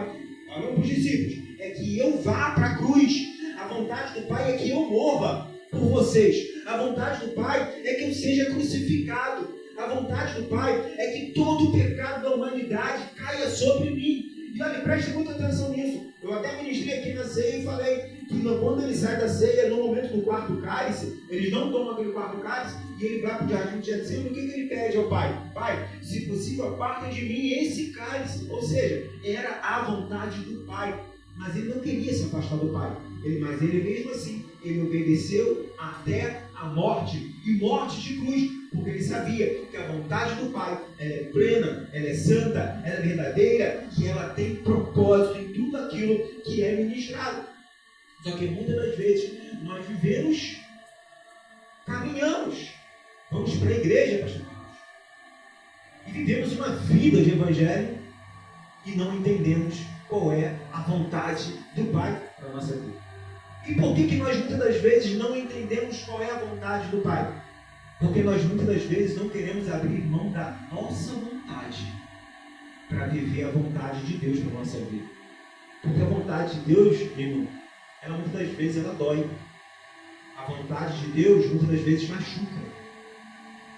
falando para os discípulos, é que eu vá para a cruz. A vontade do Pai é que eu morra por vocês. A vontade do Pai é que eu seja crucificado. A vontade do Pai é que todo o pecado da humanidade caia sobre mim. E olha, preste muita atenção nisso. Eu até ministrei aqui na ceia e falei que quando ele sai da ceia, no momento do quarto cálice, eles não tomam aquele quarto cálice e ele vai para o jardim de Getsemane. O que ele pede ao Pai? Pai, se possível, aparta de mim esse cálice. Ou seja, era a vontade do Pai. Mas ele não queria se afastar do Pai. Mas ele mesmo assim, ele obedeceu até a morte, e morte de cruz, porque ele sabia que a vontade do Pai ela é plena, ela é santa, ela é verdadeira, e ela tem propósito em tudo aquilo que é ministrado. Só que muitas das vezes nós vivemos, caminhamos, vamos para a igreja, pastor Carlos, e vivemos uma vida de evangelho e não entendemos qual é a vontade do Pai para a nossa vida. E por que nós muitas das vezes não entendemos qual é a vontade do Pai? Porque nós muitas das vezes não queremos abrir mão da nossa vontade para viver a vontade de Deus para a nossa vida. Porque a vontade de Deus, irmão, ela muitas das vezes ela dói. A vontade de Deus muitas das vezes machuca.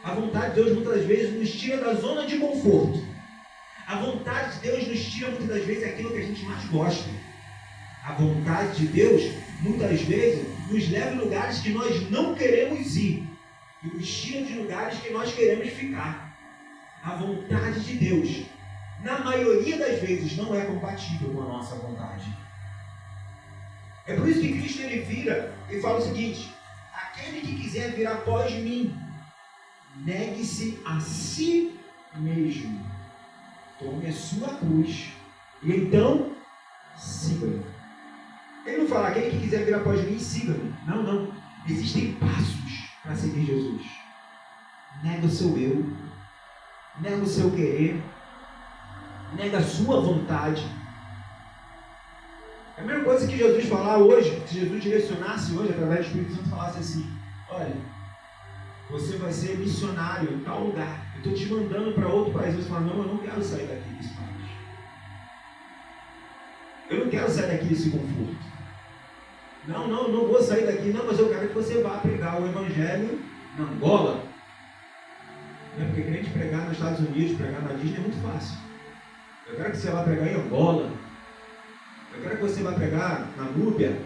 A vontade de Deus muitas das vezes nos tira da zona de conforto. A vontade de Deus nos tira muitas das vezes aquilo que a gente mais gosta. A vontade de Deus muitas vezes nos leva em lugares que nós não queremos ir e nos tira de lugares que nós queremos ficar. A vontade de Deus, na maioria das vezes, não é compatível com a nossa vontade. É por isso que Cristo ele vira e fala o seguinte: aquele que quiser vir após mim, negue-se a si mesmo, tome a sua cruz e então siga-me. Ele não fala, aquele que quiser vir após mim, siga-me. Não. Existem passos. para seguir Jesus. Nega o seu eu, nega o seu querer, nega a sua vontade. É a mesma coisa que Jesus falar hoje, se Jesus direcionasse hoje, através do Espírito Santo, falasse assim: olha, você vai ser missionário em tal lugar, eu estou te mandando para outro país. Você fala: não, eu não quero sair daqui desse país. Eu não quero sair daqui desse conforto. Não vou sair daqui. Não, mas eu quero que você vá pregar o Evangelho na Angola. Não é porque crente pregar nos Estados Unidos, pregar na Disney é muito fácil. Eu quero que você vá pregar em Angola. Eu quero que você vá pregar na Núbia,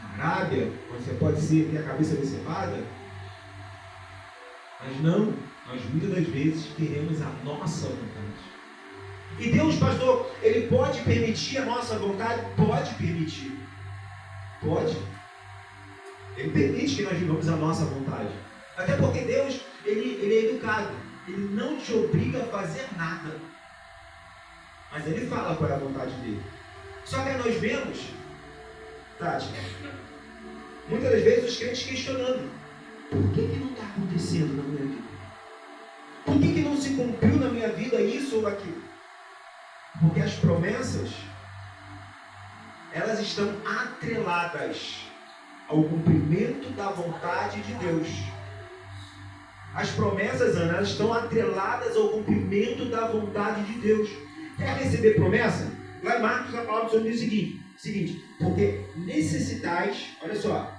na Arábia, onde você pode ter a cabeça decepada. Mas não, nós muitas das vezes queremos a nossa vontade. E Deus, pastor, Ele pode permitir a nossa vontade? Pode permitir. Pode. Ele permite que nós vivamos a nossa vontade. Até porque Deus, Ele é educado. Ele não te obriga a fazer nada. Mas Ele fala qual é a vontade dele. Só que nós vemos, Tati, muitas das vezes os crentes questionando: por que não está acontecendo na minha vida? Por que não se cumpriu na minha vida isso ou aquilo? Porque as promessas, elas estão atreladas ao cumprimento da vontade de Deus. As promessas, Ana, elas estão atreladas ao cumprimento da vontade de Deus. Quer receber promessa? Lá em Marcos a palavra sobre o seguinte: porque necessitais, olha só,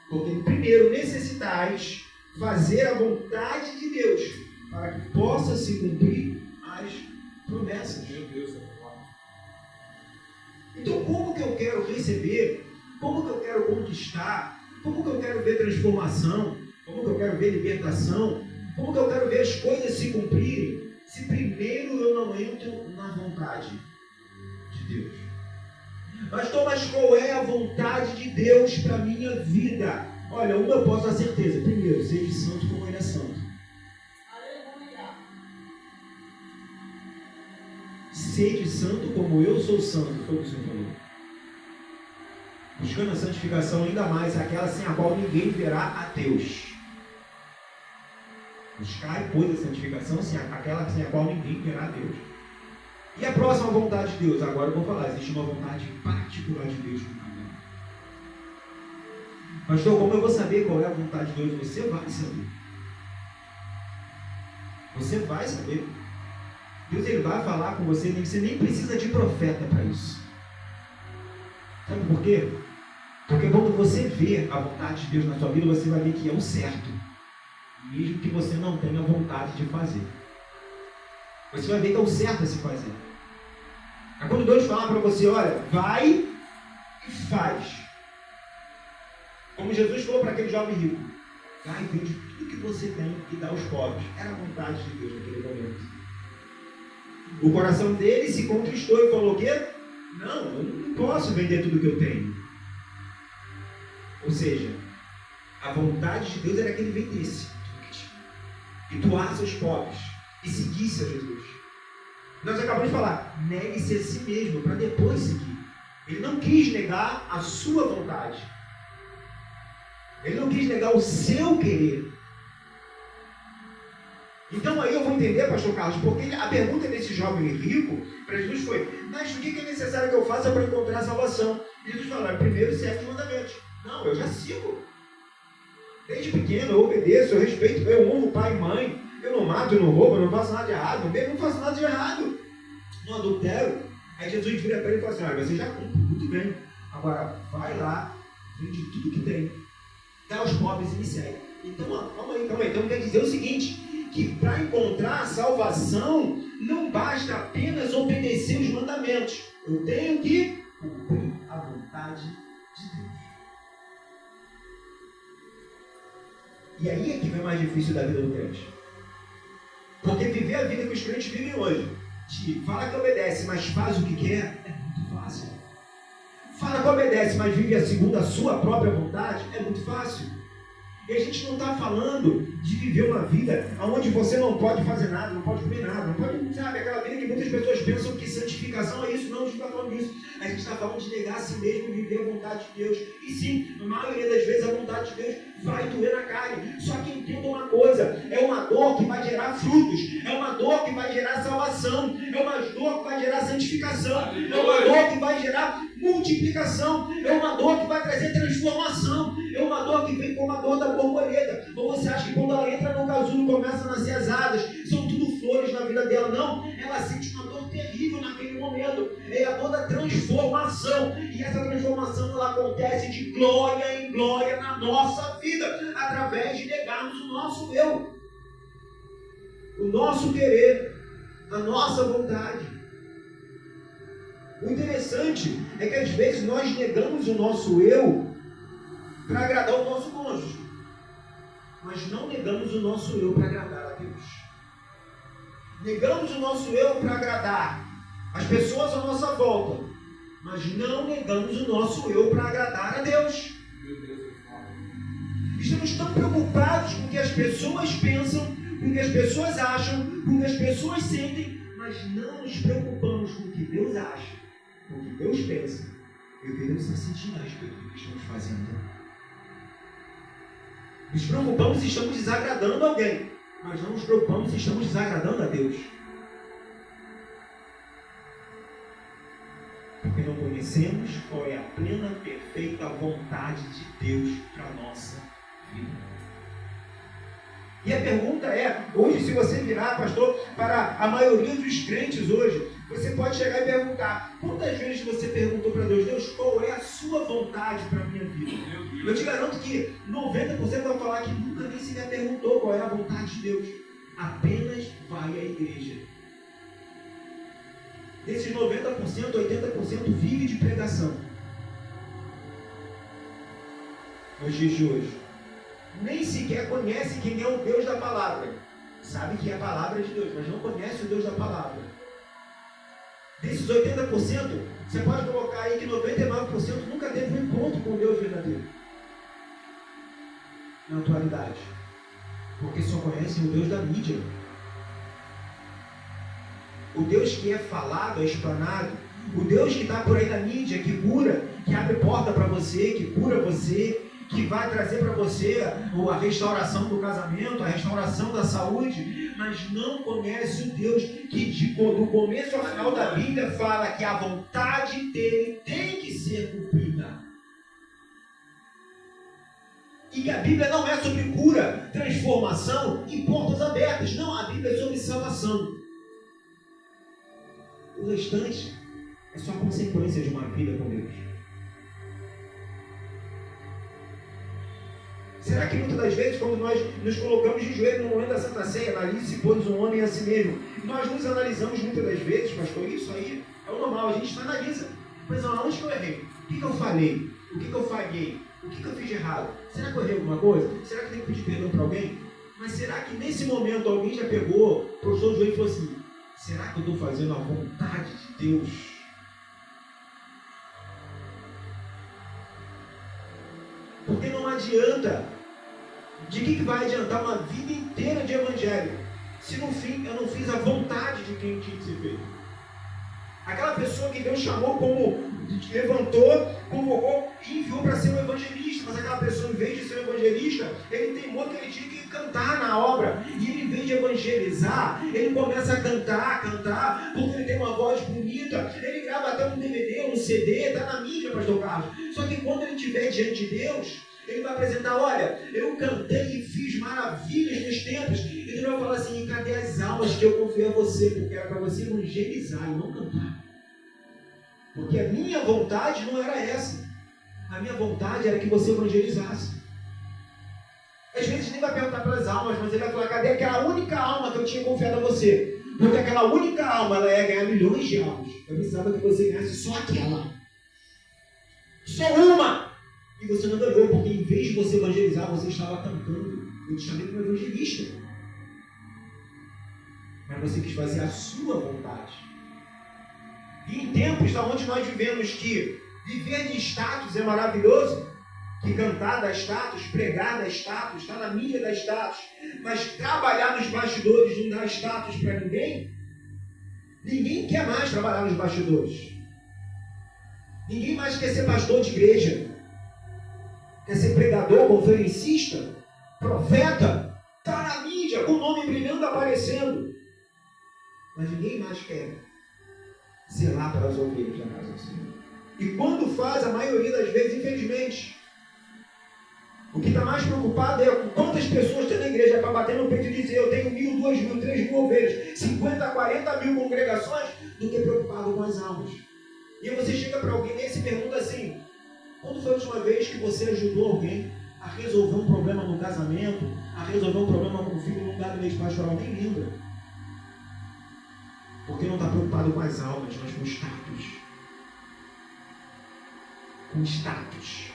porque primeiro necessitais fazer a vontade de Deus, para que possa se cumprir as promessas. Meu Deus, Então, como que eu quero receber? Como que eu quero conquistar? Como que eu quero ver transformação? Como que eu quero ver libertação? Como que eu quero ver as coisas se cumprirem, se primeiro eu não entro na vontade de Deus? Mas qual é a vontade de Deus para a minha vida? Olha, uma eu posso ter certeza. Primeiro, seja santo como Ele é santo. Sede santo como eu sou santo, foi o que o Senhor falou. Buscando a santificação ainda mais, aquela sem a qual ninguém verá a Deus. Buscar, pois, a santificação, aquela sem a qual ninguém verá a Deus. E a próxima vontade de Deus? Agora eu vou falar, existe uma vontade particular de Deus no caminho. Pastor, como eu vou saber qual é a vontade de Deus? Você vai saber. Você vai saber. Deus, Ele vai falar com você, você nem precisa de profeta para isso. Sabe por quê? Porque quando você vê a vontade de Deus na sua vida, você vai ver que é o certo, mesmo que você não tenha vontade de fazer. Você vai ver que é o certo a se fazer. É quando Deus fala para você: olha, vai e faz. Como Jesus falou para aquele jovem rico: vai e vende tudo que você tem e dá aos pobres. Era a vontade de Deus naquele momento. O coração dele se contristou e falou: o quê? Não, eu não posso vender tudo que eu tenho. Ou seja, a vontade de Deus era que ele vendesse tudo que tinha e doasse aos pobres e seguisse a Jesus. Nós acabamos de falar: negue-se a si mesmo para depois seguir. Ele não quis negar a sua vontade. Ele não quis negar o seu querer. Então aí eu vou entender, pastor Carlos, porque a pergunta desse jovem rico para Jesus foi: mas o que é necessário que eu faça para encontrar a salvação? E Jesus falou: primeiro segue os mandamentos. Não, eu já sigo. Desde pequeno eu obedeço, eu respeito, eu honro pai e mãe. Eu não mato, eu não roubo, eu não faço nada de errado. Eu não faço nada de errado. Não adultero. Aí Jesus vira para ele e fala assim: olha, você já cumpre, muito bem. Agora vai lá, vende tudo que tem, dá aos pobres e me segue. Então, calma aí. Então quer dizer o seguinte: que para encontrar a salvação, não basta apenas obedecer os mandamentos. Eu tenho que cumprir a vontade de Deus. E aí é que vem mais difícil da vida do crente. Porque viver a vida que os crentes vivem hoje, de fala que obedece, mas faz o que quer, é muito fácil. Fala que obedece, mas vive segundo a sua própria vontade, é muito fácil. E a gente não está falando de viver uma vida onde você não pode fazer nada, não pode comer nada, não pode, sabe, aquela vida que muitas pessoas pensam que santifica justificação é isso, não, a gente não está falando disso. A gente está falando de negar a si mesmo e viver a vontade de Deus. E sim, na maioria das vezes a vontade de Deus vai doer na carne. Só que entenda uma coisa, é uma dor que vai gerar frutos, é uma dor que vai gerar salvação, é uma dor que vai gerar santificação, é uma dor que vai gerar multiplicação, é uma dor que vai trazer transformação, é uma dor que vem como a dor da borboleta. Ou você acha que quando ela entra no casulo começa a nascer as asas, são tudo flores na vida dela? Não, ela sente uma dor terrível naquele momento, é a dor da transformação, e essa transformação ela acontece de glória em glória na nossa vida, através de negarmos o nosso eu, o nosso querer, a nossa vontade. O interessante é que às vezes nós negamos o nosso eu para agradar o nosso cônjuge, mas não negamos o nosso eu para agradar a Deus. Negamos o nosso eu para agradar as pessoas à nossa volta, mas não negamos o nosso eu para agradar a Deus. Estamos tão preocupados com o que as pessoas pensam, com o que as pessoas acham, com o que as pessoas sentem, mas não nos preocupamos com o que Deus acha, com o que Deus pensa e o que Deus está sentindo a respeito do que estamos fazendo. Nos preocupamos se estamos desagradando alguém, mas não nos preocupamos se estamos desagradando a Deus. Porque não conhecemos qual é a plena, perfeita vontade de Deus para a nossa vida. E a pergunta é, hoje se você virar, pastor, para a maioria dos crentes hoje, você pode chegar e perguntar, quantas vezes você perguntou para Deus, Deus, qual é a sua vontade para a minha vida? Eu te garanto que 90% vai falar que nunca nem sequer perguntou qual é a vontade de Deus. Apenas vai à igreja. Desses 90%, 80% vive de pregação. Nos dias de hoje. Nem sequer conhece quem é o Deus da palavra. Sabe que é a palavra de Deus, mas não conhece o Deus da palavra. Desses 80%, você pode colocar aí que 99% nunca teve um encontro com o Deus verdadeiro. Na atualidade. Porque só conhecem o Deus da mídia. O Deus que é falado, é explanado. O Deus que está por aí na mídia, que cura, que abre porta para você, que cura você, que vai trazer para você a restauração do casamento, a restauração da saúde, mas não conhece o Deus que do começo ao final da Bíblia fala que a vontade dele tem que ser cumprida. E que a Bíblia não é sobre cura, transformação e portas abertas. Não, a Bíblia é sobre salvação. O restante é só consequência de uma vida com Deus. Será que muitas das vezes, quando nós nos colocamos de joelho no momento da Santa Ceia, analise-se, pois, um homem a si mesmo, nós nos analisamos muitas das vezes, pastor, isso aí é o normal, a gente analisa. Mas aonde que eu errei? O que eu falei? O que eu falhei? O que eu fiz de errado? Será que eu errei alguma coisa? Será que eu tenho que pedir perdão para alguém? Mas será que nesse momento alguém já pegou, prostrou o joelho e falou assim, será que eu estou fazendo a vontade de Deus? Porque não adianta. De que vai adiantar uma vida inteira de evangelho se no fim eu não fiz a vontade de quem tinha que ser feito? Aquela pessoa que Deus chamou, como levantou, convocou e enviou para ser um evangelista, mas aquela pessoa, em vez de ser um evangelista, ele teimou que ele tinha que cantar na obra, e ele, em vez de evangelizar, ele começa a cantar, porque ele tem uma voz bonita, ele grava até um DVD, um CD, está na mídia, pastor Carlos. Só que quando ele estiver diante de Deus, ele vai apresentar, olha, eu cantei e fiz maravilhas nos tempos. E ele vai falar assim, cadê as almas que eu confiei a você? Porque era para você evangelizar e não cantar. Porque a minha vontade não era essa. A minha vontade era que você evangelizasse. Às vezes nem vai perguntar para as almas, mas ele vai falar, cadê aquela única alma que eu tinha confiado a você? Porque aquela única alma, ela ia ganhar milhões de almas. Eu precisava que você ganhasse só aquela. Só uma! E você não ganhou, porque em vez de você evangelizar, você estava cantando. Eu te chamei como evangelista. Mas você quis fazer a sua vontade. E em tempos onde nós vivemos que viver de status é maravilhoso, que cantar dá status, pregar dá status, estar na mídia dá status, mas trabalhar nos bastidores não dá status para ninguém, Ninguém quer mais trabalhar nos bastidores. Ninguém mais quer ser pastor de igreja. Quer ser pregador, conferencista, profeta. Está na mídia, com o nome brilhando, aparecendo. Mas ninguém mais quer zelar pelas ovelhas da casa do Senhor. E quando faz, a maioria das vezes, infelizmente, o que está mais preocupado é com quantas pessoas tem na igreja para bater no peito e dizer: eu tenho 1.000, 2.000, 3.000 ovelhas, 50, 40 mil congregações, do que preocupado com as almas. E aí você chega para alguém desse e pergunta assim: quando foi a última vez que você ajudou alguém a resolver um problema no casamento, a resolver um problema com o filho num gabinete pastoral? Nem lembra. Porque não está preocupado com as almas, mas com o status. Com status.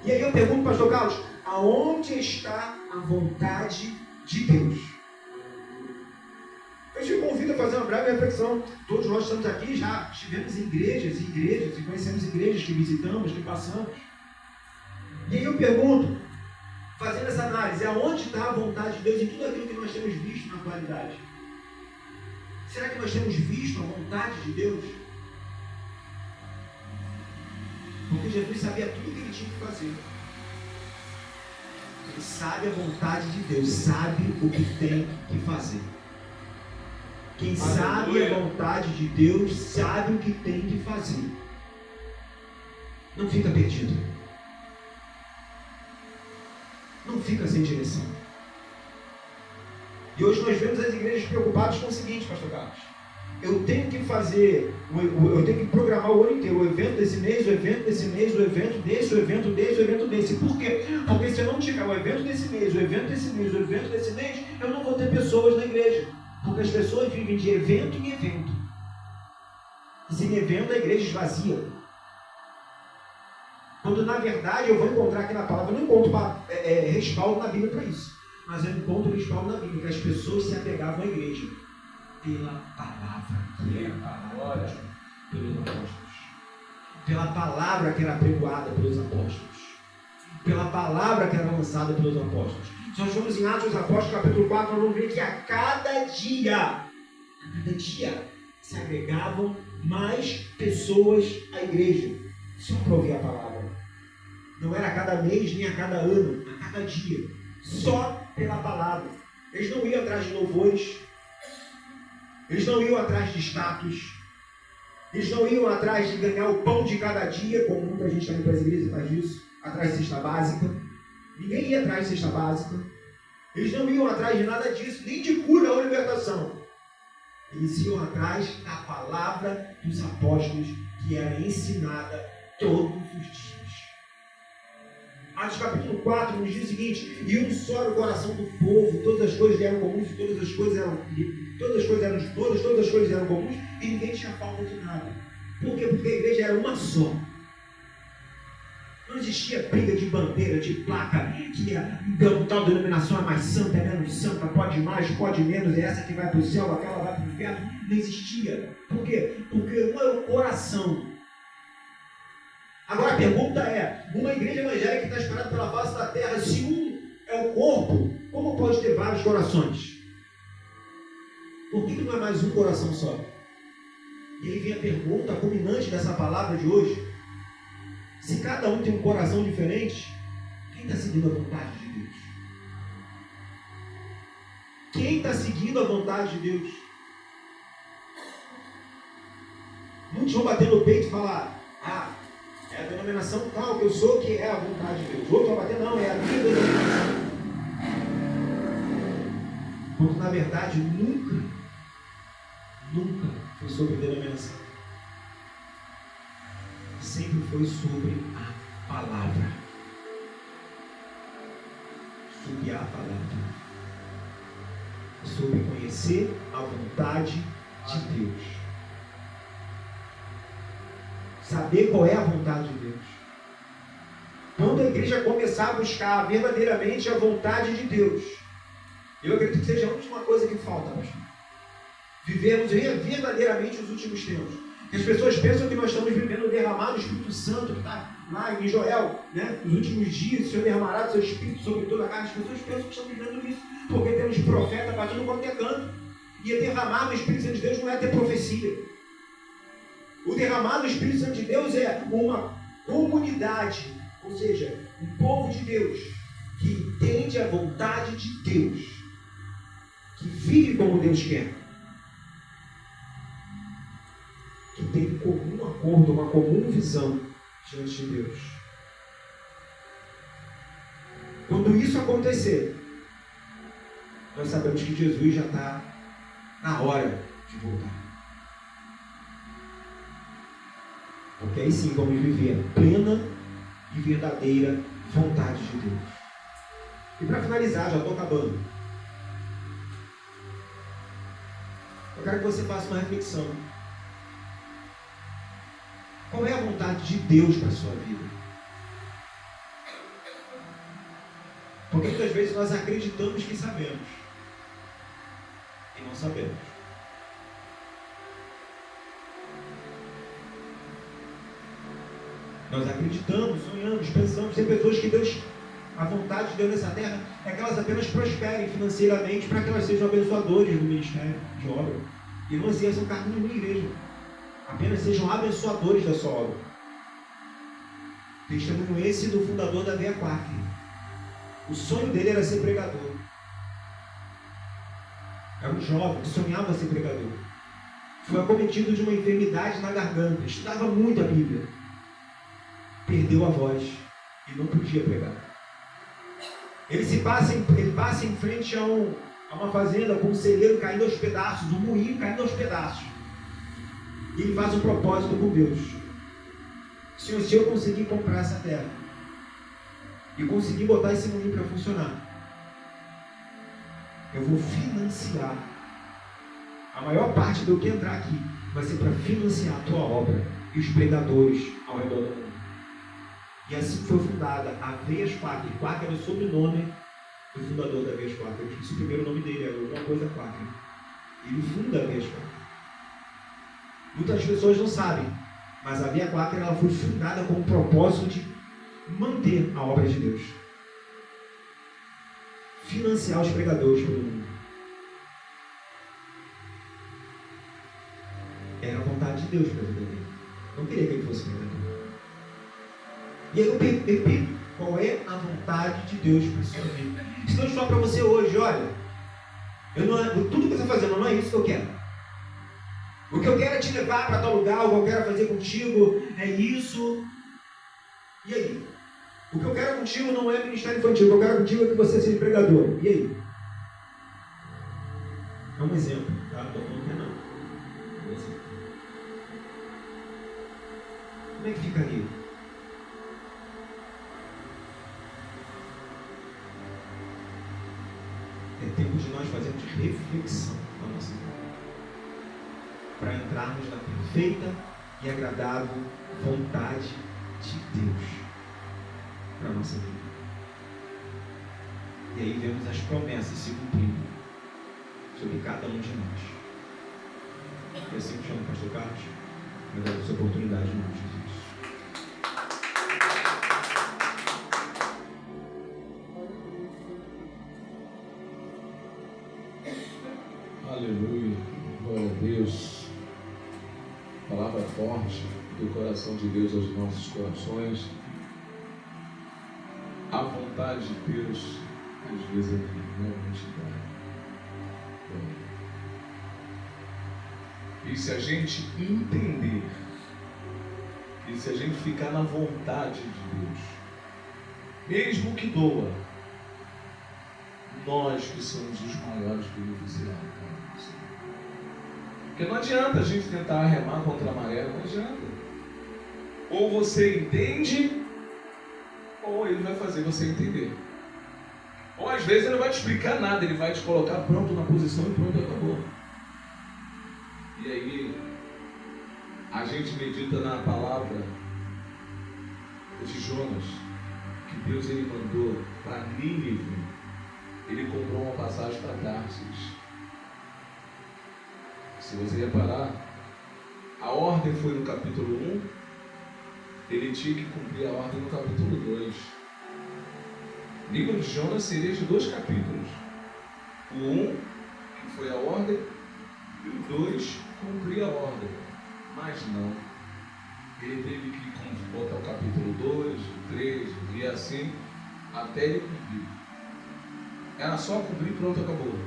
E aí eu pergunto, pastor Carlos, aonde está a vontade de Deus? Eu te convido a fazer uma breve reflexão. Todos nós estamos aqui, já estivemos em igrejas e igrejas, e conhecemos igrejas que visitamos, que passamos. E aí eu pergunto, fazendo essa análise, aonde está a vontade de Deus em tudo aquilo que nós temos visto na atualidade? Será que nós temos visto a vontade de Deus? Porque Jesus sabia tudo o que ele tinha que fazer. Ele sabe a vontade de Deus, sabe o que tem que fazer. Quem sabe a vontade de Deus, sabe o que tem que fazer. Não fica perdido. Não fica sem direção. E hoje nós vemos as igrejas preocupadas com o seguinte, pastor Carlos: eu tenho que fazer, eu tenho que programar o ano inteiro, o evento desse mês, o evento desse mês, o evento desse, o evento desse, o evento desse. Por quê? Porque se eu não tiver o evento desse mês, o evento desse mês, o evento desse mês, eu não vou ter pessoas na igreja. Porque as pessoas vivem de evento em evento. E sem evento a igreja esvazia. Quando na verdade eu vou encontrar aqui na palavra, eu não encontro respaldo na Bíblia para isso. Mas eu encontro respaldo na Bíblia, que as pessoas se apegavam à igreja pela palavra que era falada pelos apóstolos. Pela palavra que era apregoada pelos apóstolos. Pela palavra que era lançada pelos apóstolos. Se nós formos em Atos dos Apóstolos, capítulo 4, nós vamos ver que a cada dia se agregavam mais pessoas à igreja. Só para ouvir a palavra. Não era a cada mês, nem a cada ano, a cada dia. Só pela palavra. Eles não iam atrás de louvores. Eles não iam atrás de status. Eles não iam atrás de ganhar o pão de cada dia, como muita gente está indo para as igrejas e faz isso, atrás de cesta básica. Ninguém ia atrás de cesta básica. Eles não iam atrás de nada disso, nem de cura ou libertação. Eles iam atrás da palavra dos apóstolos, que era ensinada todos os dias. Atos capítulo 4 nos diz o seguinte: e um só era o coração do povo, todas as coisas eram comuns, todas as coisas eram de todas as coisas eram comuns, e ninguém tinha falta de nada. Por quê? Porque a igreja era uma só. Não existia briga de bandeira, de placa, que tal denominação é mais santa, é menos santa, pode mais, pode menos, é essa que vai para o céu, aquela vai para o inferno. Não existia. Por quê? Porque um é o coração. Agora a pergunta é: uma igreja evangélica que está espalhada pela face da terra, se um é o corpo, como pode ter vários corações? Por que não é mais um coração só? E aí vem a pergunta culminante dessa palavra de hoje. Se cada um tem um coração diferente, quem está seguindo a vontade de Deus? Quem está seguindo a vontade de Deus? Muitos vão bater no peito e falar: é a denominação tal que eu sou que é a vontade de Deus. Outro vai bater: não, é a minha denominação. Porque na verdade nunca foi sobre denominação. Sempre foi sobre a palavra. Sobre a palavra. Sobre conhecer a vontade de Deus. Saber qual é a vontade de Deus. Quando a igreja começar a buscar verdadeiramente a vontade de Deus, eu acredito que seja a última coisa que falta, pastor. Vivermos verdadeiramente os últimos tempos. As pessoas pensam que nós estamos vivendo o derramado do Espírito Santo, que está lá em Joel, né? Nos últimos dias, o Senhor derramará do seu Espírito sobre toda a carne. As pessoas pensam que estão vivendo isso, porque temos profeta batendo qualquer canto. E derramar do Espírito Santo de Deus não é ter profecia. O derramar do Espírito Santo de Deus é uma comunidade, ou seja, um povo de Deus que entende a vontade de Deus, que vive como Deus quer, que tem um comum acordo, uma comum visão diante de Deus. Quando isso acontecer, nós sabemos que Jesus já está na hora de voltar. Porque aí sim vamos viver a plena e verdadeira vontade de Deus. E para finalizar, já estou acabando. Eu quero que você faça uma reflexão. Qual é a vontade de Deus para a sua vida? Porque muitas vezes nós acreditamos que sabemos. E não sabemos. Nós acreditamos, sonhamos, pensamos. Tem pessoas que Deus, a vontade de Deus nessa terra é que elas apenas prosperem financeiramente para que elas sejam abençoadores do ministério de obra. E não exerçam cargo nenhum na igreja. Apenas sejam abençoadores da sua obra. Testemunho esse do fundador da Via Quaker. O sonho dele era ser pregador. Era um jovem que sonhava ser pregador. Foi acometido de uma enfermidade na garganta. Estudava muito a Bíblia. Perdeu a voz e não podia pregar. Ele passa em frente a uma fazenda com um celeiro caindo aos pedaços, um moinho caindo aos pedaços. E ele faz um propósito com Deus. Senhor, se eu conseguir comprar essa terra e conseguir botar esse moinho para funcionar, eu vou financiar. A maior parte do que entrar aqui vai ser para financiar a tua obra e os pregadores ao redor do mundo. E assim foi fundada a Veias Quaker. Quaker era o sobrenome do fundador da Veias Quaker. Eu disse o primeiro nome dele, era alguma coisa Quaker. Ele funda a Veias Quaker. Muitas pessoas não sabem, mas a Via Quaker ela foi fundada com o propósito de manter a obra de Deus. Financiar os pregadores pelo mundo. Era a vontade de Deus para a vida dele. Não queria que ele fosse pregador. E aí eu pergunto, qual é a vontade de Deus para a sua vida? Se Deus falar para você hoje, olha, tudo que você está fazendo não é isso que eu quero. O que eu quero é te levar para tal lugar, o que eu quero fazer contigo é isso. E aí? O que eu quero contigo não é ministério infantil, o que eu quero contigo é que você seja pregador. E aí? É um exemplo, tá? Não estou falando que não. Como é que ficaria? É tempo de nós fazermos reflexão na nossa vida, para entrarmos na perfeita e agradável vontade de Deus para a nossa vida. E aí vemos as promessas se cumprindo sobre cada um de nós. E assim que chama o pastor Carlos, vai dar essa oportunidade no nome de Jesus. Aleluia, glória a Deus. Palavra forte do coração de Deus aos nossos corações. A vontade de Deus, às vezes, é realmente dá. E se a gente entender, e se a gente ficar na vontade de Deus, mesmo que doa, nós que somos os maiores beneficiados. Porque não adianta a gente tentar remar contra a maré, não adianta. Ou você entende, ou ele vai fazer você entender. Ou às vezes ele não vai te explicar nada, ele vai te colocar pronto na posição e pronto, acabou. E aí, a gente medita na palavra de Jonas, que Deus ele mandou para Nínive. Ele comprou uma passagem para Tarsis. Se você reparar, a ordem foi no capítulo 1, ele tinha que cumprir a ordem no capítulo 2. O livro de Jonas seria de 2 capítulos. O 1, que foi a ordem, E o 2, cumprir a ordem. Mas não. Ele teve que botar o capítulo 2, o 3, e assim, até ele cumprir. Era só cumprir, pronto, acabou.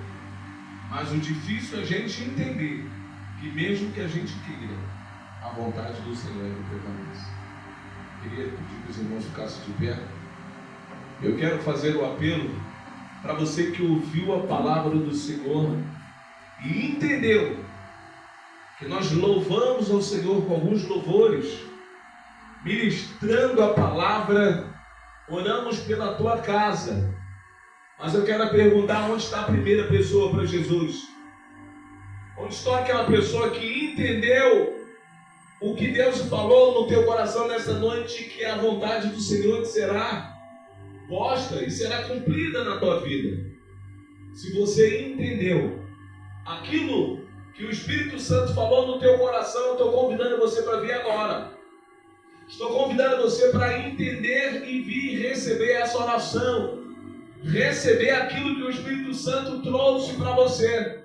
Mas o difícil é a gente entender que mesmo que a gente queira, a vontade do Senhor é que permanece. Queria pedir que os irmãos ficassem de pé. Eu quero fazer o apelo para você que ouviu a palavra do Senhor e entendeu que nós louvamos ao Senhor com alguns louvores, ministrando a palavra, oramos pela tua casa. Mas eu quero perguntar, onde está a primeira pessoa para Jesus? Onde está aquela pessoa que entendeu o que Deus falou no teu coração nesta noite, que a vontade do Senhor será posta e será cumprida na tua vida? Se você entendeu aquilo que o Espírito Santo falou no teu coração, eu estou convidando você para vir agora. Estou convidando você para entender e vir receber essa oração, receber aquilo que o Espírito Santo trouxe para você,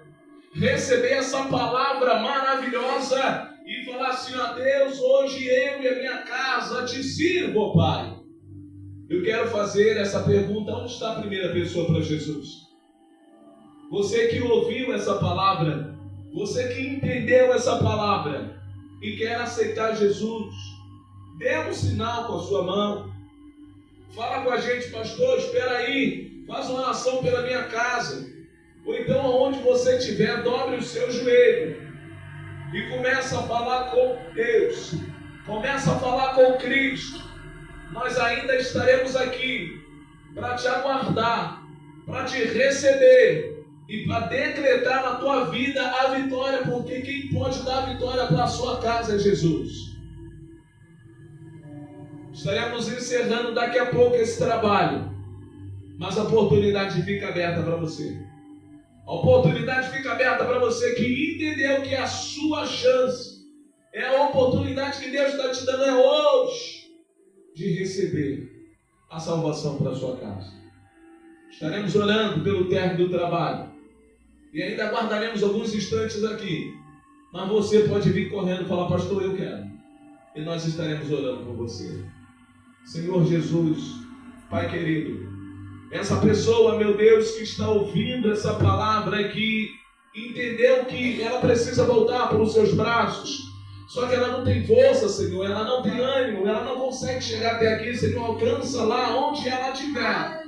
receber essa palavra maravilhosa e falar assim: ó Deus, hoje eu e a minha casa te sirvo, Pai. Eu quero fazer essa pergunta: onde está a primeira pessoa para Jesus? Você que ouviu essa palavra, você que entendeu essa palavra e quer aceitar Jesus, dê um sinal com a sua mão. Fala com a gente: pastor, espera aí, faz uma oração pela minha casa. Ou então, aonde você estiver, dobre o seu joelho e começa a falar com Deus, começa a falar com Cristo. Nós ainda estaremos aqui para te aguardar, para te receber e para decretar na tua vida a vitória, porque quem pode dar a vitória para a sua casa é Jesus. Estaremos encerrando daqui a pouco esse trabalho, mas a oportunidade fica aberta para você. A oportunidade fica aberta para você que entendeu que a sua chance, é a oportunidade que Deus está te dando, é hoje, de receber a salvação para a sua casa. Estaremos orando pelo término do trabalho e ainda aguardaremos alguns instantes aqui, mas você pode vir correndo e falar: pastor, eu quero, e nós estaremos orando por você. Senhor Jesus, Pai querido, essa pessoa, meu Deus, que está ouvindo essa palavra, que entendeu que ela precisa voltar para os seus braços, só que ela não tem força, Senhor, ela não tem ânimo, ela não consegue chegar até aqui, Senhor, alcança lá onde ela estiver.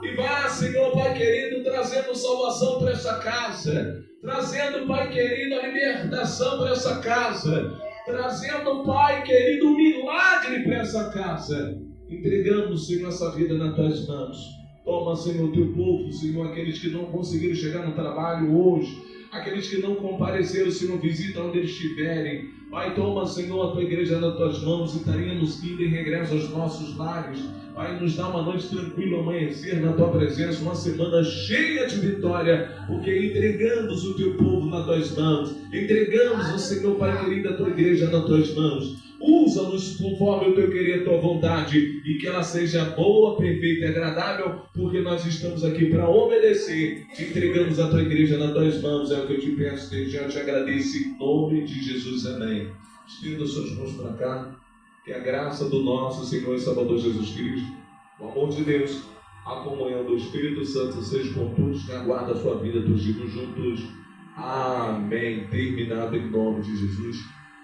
E vai, Senhor, Pai querido, trazendo salvação para essa casa, trazendo, Pai querido, a libertação para essa casa, trazendo, Pai querido, um milagre para essa casa. Entregamos, Senhor, essa vida nas tuas mãos. Toma, Senhor, o teu povo, Senhor, aqueles que não conseguiram chegar no trabalho hoje, aqueles que não compareceram, Senhor, visita onde eles estiverem. Pai, toma, Senhor, a tua igreja nas tuas mãos e estaremos indo em regresso aos nossos lares. Pai, nos dá uma noite tranquila, amanhecer na tua presença, uma semana cheia de vitória, porque entregamos o teu povo nas tuas mãos, entregamos o Senhor, Pai querido, a tua igreja nas tuas mãos. Usa-nos conforme o teu querer, a tua vontade, e que ela seja boa, perfeita e agradável, porque nós estamos aqui para obedecer. Te entregamos a tua igreja nas tuas mãos, é o que eu te peço, desde já te agradeço, em nome de Jesus, amém. Estenda suas mãos para cá, que a graça do nosso Senhor e Salvador Jesus Cristo, o amor de Deus, a comunhão do Espírito Santo seja com todos que aguardam a sua vida, todos juntos. Amém. Terminado em nome de Jesus.